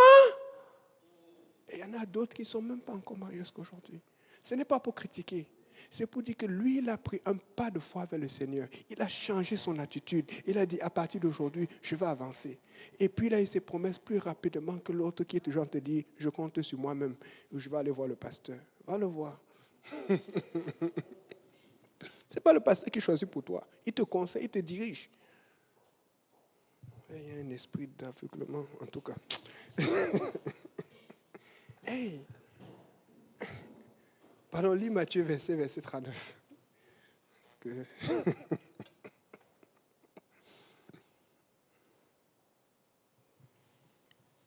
Et il y en a d'autres qui ne sont même pas encore mariés jusqu'à aujourd'hui. Ce n'est pas pour critiquer. C'est pour dire que lui, il a pris un pas de foi vers le Seigneur. Il a changé son attitude. Il a dit, à partir d'aujourd'hui, je vais avancer. Et puis il a eu ses promesses plus rapidement que l'autre qui est toujours en te dit, je compte sur moi-même. Je vais aller voir le pasteur. Va le voir. Ce n'est pas le pasteur qui choisit pour toi. Il te conseille, il te dirige. Il y a un esprit d'aveuglement, en tout cas. Hey! Pardon, lis Matthieu 27, verset 39. Parce que...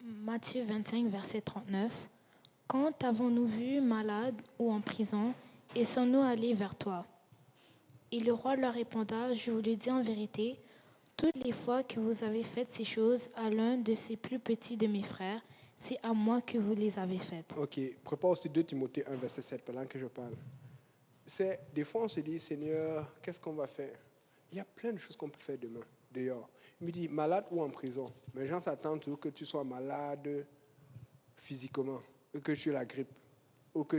Matthieu 25, verset 39. Quand t'avons-nous vu malade ou en prison, et sommes-nous allés vers toi? Et le roi leur répondra, je vous le dis en vérité, toutes les fois que vous avez fait ces choses à l'un de ces plus petits de mes frères, c'est à moi que vous les avez faites. Ok, prépare aussi 2 Timothée 1, verset 7, pendant que je parle. Des fois, on se dit, Seigneur, qu'est-ce qu'on va faire? Il y a plein de choses qu'on peut faire demain, dehors. Il me dit, malade ou en prison. Mais les gens s'attendent toujours que tu sois malade physiquement, ou que tu aies la grippe, ou que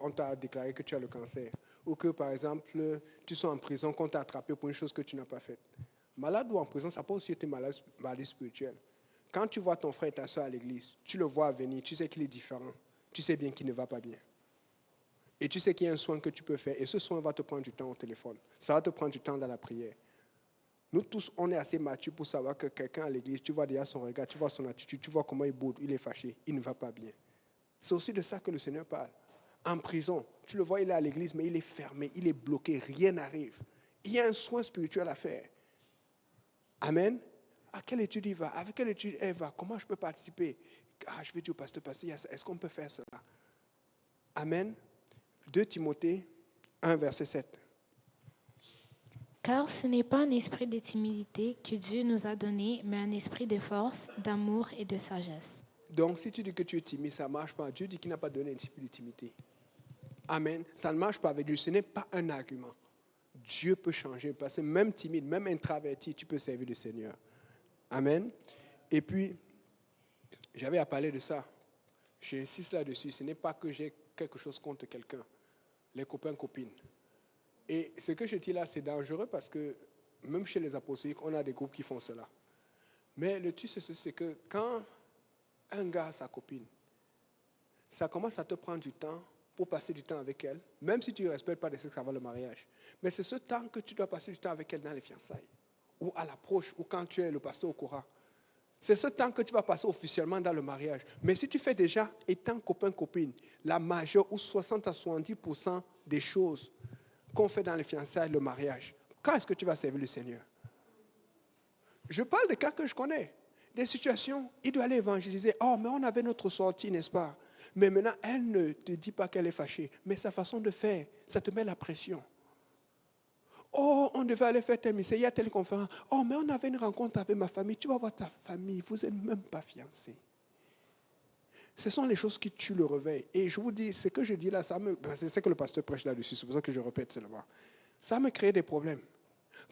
on t'a déclaré que tu as le cancer, ou que, par exemple, tu sois en prison, qu'on t'a attrapé pour une chose que tu n'as pas faite. Malade ou en prison, ça peut aussi être maladie spirituelle. Quand tu vois ton frère et ta soeur à l'église, tu le vois venir, tu sais qu'il est différent, tu sais bien qu'il ne va pas bien. Et tu sais qu'il y a un soin que tu peux faire, et ce soin va te prendre du temps au téléphone. Ça va te prendre du temps dans la prière. Nous tous, on est assez matures pour savoir que quelqu'un à l'église, tu vois déjà son regard, tu vois son attitude, tu vois comment il boude, il est fâché, il ne va pas bien. C'est aussi de ça que le Seigneur parle. En prison, tu le vois, il est à l'église, mais il est fermé, il est bloqué, rien n'arrive. Il y a un soin spirituel à faire. Amen. À quelle étude il va? Avec quelle étude elle va? Comment je peux participer? Je vais dire au pasteur, est-ce qu'on peut faire cela? Amen. 2 Timothée 1, verset 7. Car ce n'est pas un esprit de timidité que Dieu nous a donné, mais un esprit de force, d'amour et de sagesse. Donc, si tu dis que tu es timide, ça ne marche pas. Dieu dit qu'il n'a pas donné un esprit de timidité. Amen. Ça ne marche pas avec Dieu. Ce n'est pas un argument. Dieu peut changer. Parce que même timide, même introverti, tu peux servir le Seigneur. Amen. Et puis, j'avais à parler de ça. J'insiste là-dessus. Ce n'est pas que j'ai quelque chose contre quelqu'un. Les copains, copines. Et ce que je dis là, c'est dangereux parce que même chez les apostoliques, on a des groupes qui font cela. Mais le truc, c'est que quand un gars a sa copine, ça commence à te prendre du temps pour passer du temps avec elle, même si tu ne respectes pas le sexe avant le mariage. Mais c'est ce temps que tu dois passer du temps avec elle dans les fiançailles, ou à l'approche, ou quand tu es le pasteur au courant. C'est ce temps que tu vas passer officiellement dans le mariage. Mais si tu fais déjà, étant copain-copine, la majeure ou 60 à 70% des choses qu'on fait dans les fiançailles, le mariage, quand est-ce que tu vas servir le Seigneur? Je parle de cas que je connais. Des situations, il doit aller évangéliser. Oh, mais on avait notre sortie, n'est-ce pas? Mais maintenant, elle ne te dit pas qu'elle est fâchée. Mais sa façon de faire, ça te met la pression. Oh, on devait aller faire tel message, il y a telle conférence. Oh, mais on avait une rencontre avec ma famille. Tu vas voir ta famille, vous n'êtes même pas fiancés. Ce sont les choses qui tuent le réveil. Et je vous dis, ce que je dis là, c'est que le pasteur prêche là-dessus, c'est pour ça que je répète seulement. Ça me crée des problèmes.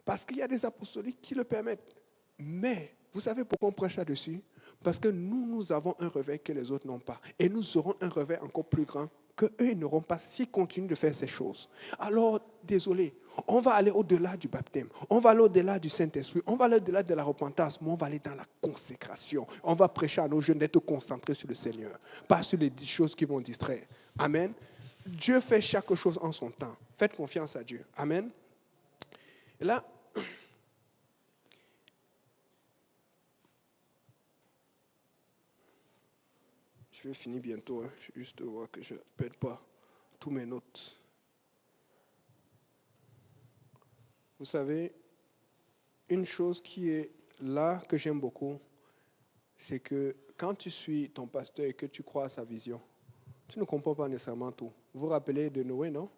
Parce qu'il y a des apostoliques qui le permettent. Mais, vous savez pourquoi on prêche là-dessus? Parce que nous avons un réveil que les autres n'ont pas. Et nous aurons un réveil encore plus grand qu'eux, ils n'auront pas s'ils continuent de faire ces choses. Alors, désolé, on va aller au-delà du baptême, on va aller au-delà du Saint-Esprit, on va aller au-delà de la repentance, mais on va aller dans la consécration. On va prêcher à nos jeunes d'être concentrés sur le Seigneur, pas sur les 10 choses qui vont distraire. Amen. Dieu fait chaque chose en son temps. Faites confiance à Dieu. Amen. Et là, je vais finir bientôt. Je vais juste voir que je ne perde pas tous mes notes. Vous savez, une chose qui est là que j'aime beaucoup, c'est que quand tu suis ton pasteur et que tu crois à sa vision, tu ne comprends pas nécessairement tout. Vous vous rappelez de Noé, non?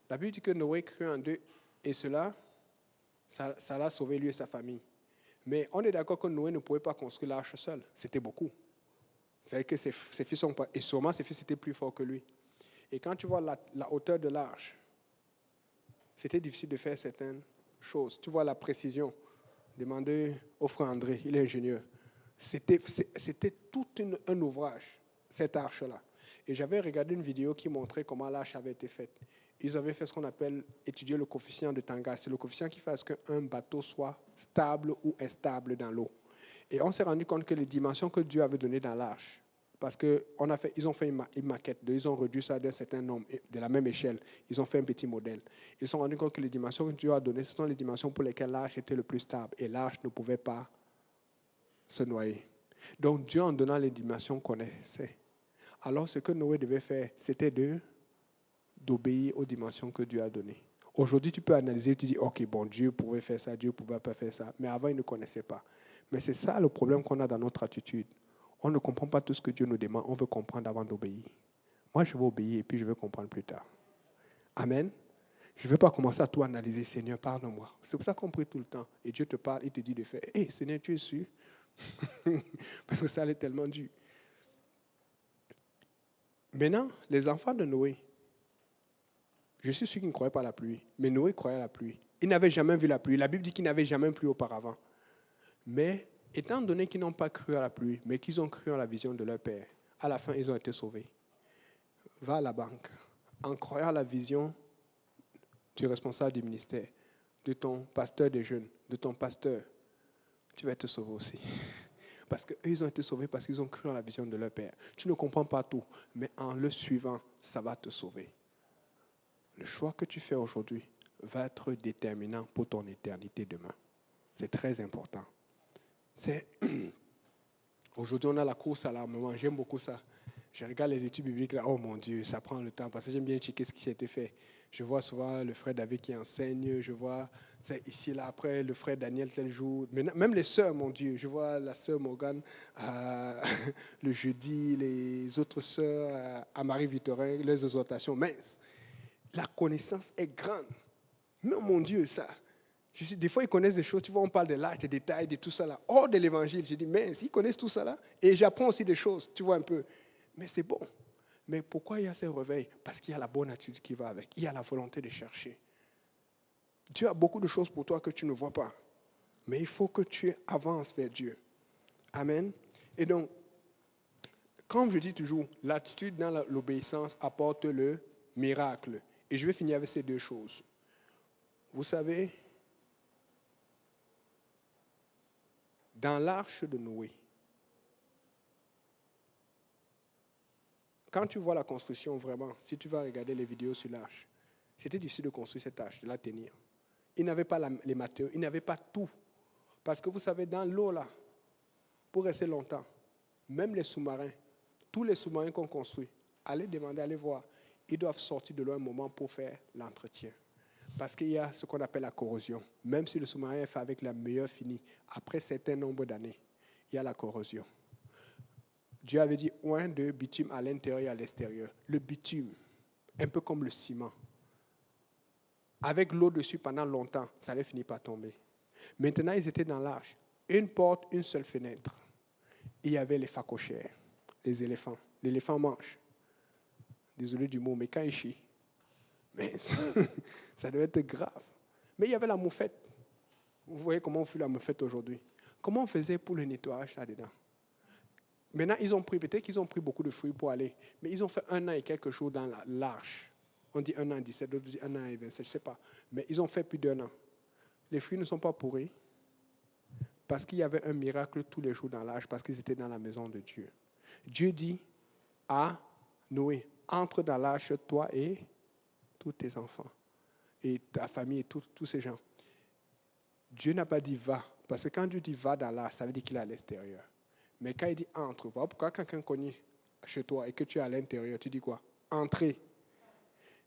La Bible dit que Noé crut en Dieu et cela, ça l'a sauvé lui et sa famille. Mais on est d'accord que Noé ne pouvait pas construire l'arche seul. C'était beaucoup. C'est-à-dire que ses fils sont pas... Et sûrement ses fils étaient plus forts que lui. Et quand tu vois la hauteur de l'arche, c'était difficile de faire certaines choses. Tu vois la précision. Demandez au frère André, il est ingénieur. C'était tout un ouvrage, cette arche-là. Et j'avais regardé une vidéo qui montrait comment l'arche avait été faite. Ils avaient fait ce qu'on appelle étudier le coefficient de Tangas. C'est le coefficient qui fait à ce qu'un bateau soit stable ou instable dans l'eau. Et on s'est rendu compte que les dimensions que Dieu avait données dans l'arche, parce qu'ils ont fait une maquette, ils ont réduit ça d'un certain nombre, de la même échelle. Ils ont fait un petit modèle. Ils se sont rendus compte que les dimensions que Dieu a données, ce sont les dimensions pour lesquelles l'arche était le plus stable. Et l'arche ne pouvait pas se noyer. Donc Dieu, en donnant les dimensions, connaissait. Alors ce que Noé devait faire, c'était d'obéir aux dimensions que Dieu a données. Aujourd'hui, tu peux analyser, tu dis, ok, bon, Dieu pouvait faire ça, Dieu ne pouvait pas faire ça. Mais avant, il ne connaissait pas. Mais c'est ça le problème qu'on a dans notre attitude. On ne comprend pas tout ce que Dieu nous demande, on veut comprendre avant d'obéir. Moi, je vais obéir et puis je vais comprendre plus tard. Amen. Je ne vais pas commencer à tout analyser. Seigneur, pardonne-moi. C'est pour ça qu'on prie tout le temps. Et Dieu te parle, il te dit de faire. Hé, Seigneur, tu es sûr? Parce que ça allait tellement dur. Maintenant, les enfants de Noé, je suis sûr qu'ils ne croyaient pas à la pluie. Mais Noé croyait à la pluie. Il n'avait jamais vu la pluie. La Bible dit qu'il n'avait jamais plu auparavant. Mais étant donné qu'ils n'ont pas cru à la pluie, mais qu'ils ont cru à la vision de leur Père, à la fin, ils ont été sauvés. Va à la banque. En croyant à la vision du responsable du ministère, de ton pasteur des jeunes, de ton pasteur, tu vas être sauvé aussi. Parce qu'eux, ils ont été sauvés parce qu'ils ont cru en la vision de leur Père. Tu ne comprends pas tout, mais en le suivant, ça va te sauver. Le choix que tu fais aujourd'hui va être déterminant pour ton éternité demain. C'est très important. Aujourd'hui, on a la course à l'armement. J'aime beaucoup ça. Je regarde les études bibliques là. Oh mon Dieu, ça prend le temps parce que j'aime bien checker ce qui a été fait. Je vois souvent le frère David qui enseigne. Je vois ici, là, après, le frère Daniel tel jour. Mais même les sœurs, mon Dieu. Je vois la sœur Morgane le jeudi, les autres sœurs à Marie-Victorin, les exhortations minces. La connaissance est grande. Mais mon Dieu, ça. Des fois, ils connaissent des choses, tu vois, on parle de l'âge, des détails, de tout ça là. Hors de l'évangile, je dis, mais ils connaissent tout ça là. Et j'apprends aussi des choses, tu vois un peu. Mais c'est bon. Mais pourquoi il y a ces réveils? Parce qu'il y a la bonne attitude qui va avec. Il y a la volonté de chercher. Dieu a beaucoup de choses pour toi que tu ne vois pas. Mais il faut que tu avances vers Dieu. Amen. Et donc, comme je dis toujours, l'attitude dans l'obéissance apporte le miracle. Et je vais finir avec ces deux choses. Vous savez, dans l'arche de Noé, quand tu vois la construction vraiment, si tu vas regarder les vidéos sur l'arche, c'était difficile de construire cette arche, de la tenir. Ils n'avaient pas les matériaux, ils n'avaient pas tout. Parce que vous savez, dans l'eau là, pour rester longtemps, même les sous-marins, tous les sous-marins qu'on construit, allez demander, allez voir, ils doivent sortir de l'eau un moment pour faire l'entretien. Parce qu'il y a ce qu'on appelle la corrosion. Même si le sous-marin est fait avec la meilleure finie, après un certain nombre d'années, il y a la corrosion. Dieu avait dit oint de bitume à l'intérieur et à l'extérieur. Le bitume, un peu comme le ciment. Avec l'eau dessus pendant longtemps, ça allait finir par tomber. Maintenant, ils étaient dans l'arche. Une porte, une seule fenêtre. Il y avait les phacochères, les éléphants. L'éléphant mange. Désolé du mot, mais quand il chie. Mais ça devait être grave. Mais il y avait la moufette. Vous voyez comment on fait la moufette aujourd'hui. Comment on faisait pour le nettoyage là-dedans? Maintenant, peut-être qu'ils ont pris beaucoup de fruits pour aller, mais ils ont fait 1 an et quelque chose dans l'arche. On dit 1 an et 17, d'autres disent 1 an et 27, je ne sais pas. Mais ils ont fait plus d'1 an. Les fruits ne sont pas pourris parce qu'il y avait un miracle tous les jours dans l'arche, parce qu'ils étaient dans la maison de Dieu. Dieu dit à Noé, entre dans l'arche, toi et tous tes enfants, et ta famille, et tous ces gens. Dieu n'a pas dit va, parce que quand Dieu dit va dans l'arche, ça veut dire qu'il est à l'extérieur. Mais quand il dit entre, voilà pourquoi quand quelqu'un connaît chez toi et que tu es à l'intérieur, tu dis quoi? Entrez.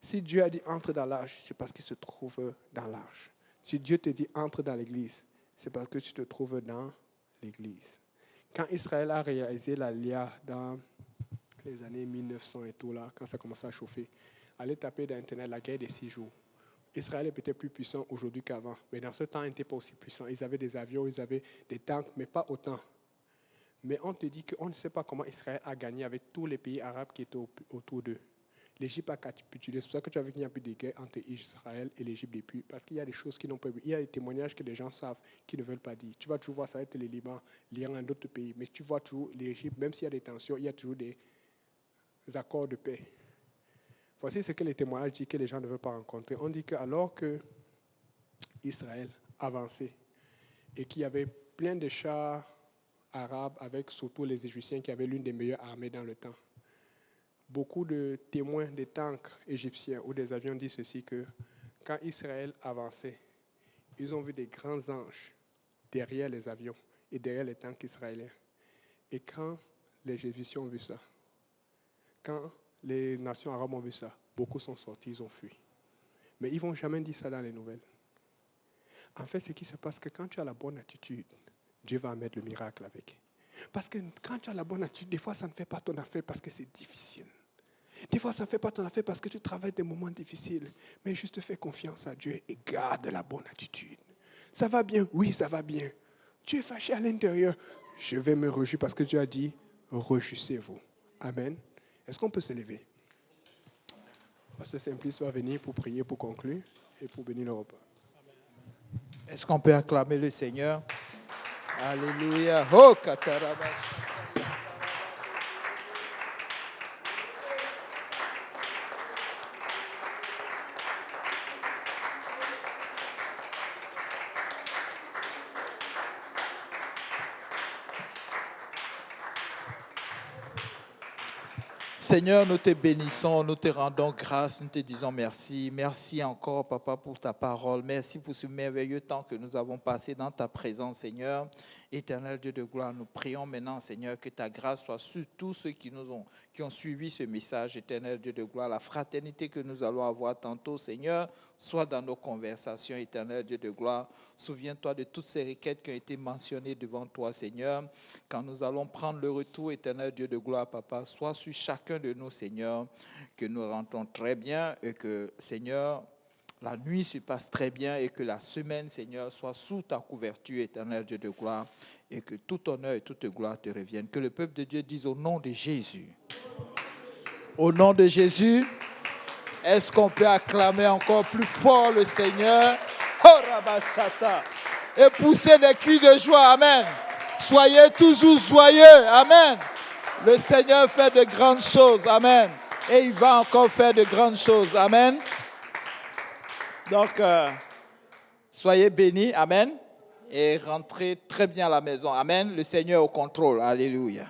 Si Dieu a dit entre dans l'arche, c'est parce qu'il se trouve dans l'arche. Si Dieu te dit entre dans l'église, c'est parce que tu te trouves dans l'église. Quand Israël a réalisé la LIA dans les années 1900 et tout là, quand ça commençait à chauffer, allez taper dans Internet la guerre des 6 jours. Israël est peut-être plus puissant aujourd'hui qu'avant, mais dans ce temps, il n'était pas aussi puissant. Ils avaient des avions, ils avaient des tanks, mais pas autant. Mais on te dit qu'on ne sait pas comment Israël a gagné avec tous les pays arabes qui étaient autour d'eux. L'Égypte a capitulé. C'est pour ça que tu as vu qu'il n'y a plus de guerre entre Israël et l'Égypte depuis. Parce qu'il y a des choses qui n'ont pas vu. Il y a des témoignages que les gens savent, qui ne veulent pas dire. Tu vas toujours voir, ça va être le Liban, l'Iran et d'autres pays. Mais tu vois toujours l'Égypte, même s'il y a des tensions, il y a toujours des accords de paix. Voici ce que les témoignages disent que les gens ne veulent pas rencontrer. On dit qu'alors que Israël avançait et qu'il y avait plein de chars arabes avec surtout les Égyptiens qui avaient l'une des meilleures armées dans le temps, beaucoup de témoins des tanks égyptiens ou des avions disent ceci, que quand Israël avançait, ils ont vu des grands anges derrière les avions et derrière les tanks israéliens. Et quand les Égyptiens ont vu ça, quand les nations arabes ont vu ça, beaucoup sont sortis, ils ont fui. Mais ils ne vont jamais dire ça dans les nouvelles. En fait, ce qui se passe, c'est que quand tu as la bonne attitude, Dieu va mettre le miracle avec. Parce que quand tu as la bonne attitude, des fois, ça ne fait pas ton affaire parce que c'est difficile. Des fois, ça ne fait pas ton affaire parce que tu travailles des moments difficiles. Mais juste fais confiance à Dieu et garde la bonne attitude. Ça va bien? Oui, ça va bien. Tu es fâché à l'intérieur. Je vais me réjouir parce que Dieu a dit, réjouissez-vous. Amen. Est-ce qu'on peut se lever? Pasteur Simplice va venir pour prier, pour conclure et pour bénir le repas. Est-ce qu'on peut acclamer le Seigneur? Alléluia. Oh, Katarabas. Seigneur, nous te bénissons, nous te rendons grâce, nous te disons merci. Merci encore, Papa, pour ta parole. Merci pour ce merveilleux temps que nous avons passé dans ta présence, Seigneur. Éternel Dieu de gloire, nous prions maintenant, Seigneur, que ta grâce soit sur tous ceux qui ont suivi ce message, Éternel Dieu de gloire. La fraternité que nous allons avoir tantôt, Seigneur, Sois dans nos conversations, éternel Dieu de gloire. Souviens-toi de toutes ces requêtes qui ont été mentionnées devant toi, Seigneur. Quand nous allons prendre le retour, éternel Dieu de gloire, Papa, sois sur chacun de nous, Seigneur, que nous rentrons très bien et que, Seigneur, la nuit se passe très bien et que la semaine, Seigneur, soit sous ta couverture, éternel Dieu de gloire, et que tout honneur et toute gloire te reviennent. Que le peuple de Dieu dise au nom de Jésus. Au nom de Jésus, est-ce qu'on peut acclamer encore plus fort le Seigneur? Oh, Rabashata. Et pousser des cris de joie. Amen. Soyez toujours joyeux. Amen. Le Seigneur fait de grandes choses. Amen. Et il va encore faire de grandes choses. Amen. Donc, soyez bénis. Amen. Et rentrez très bien à la maison. Amen. Le Seigneur est au contrôle. Alléluia.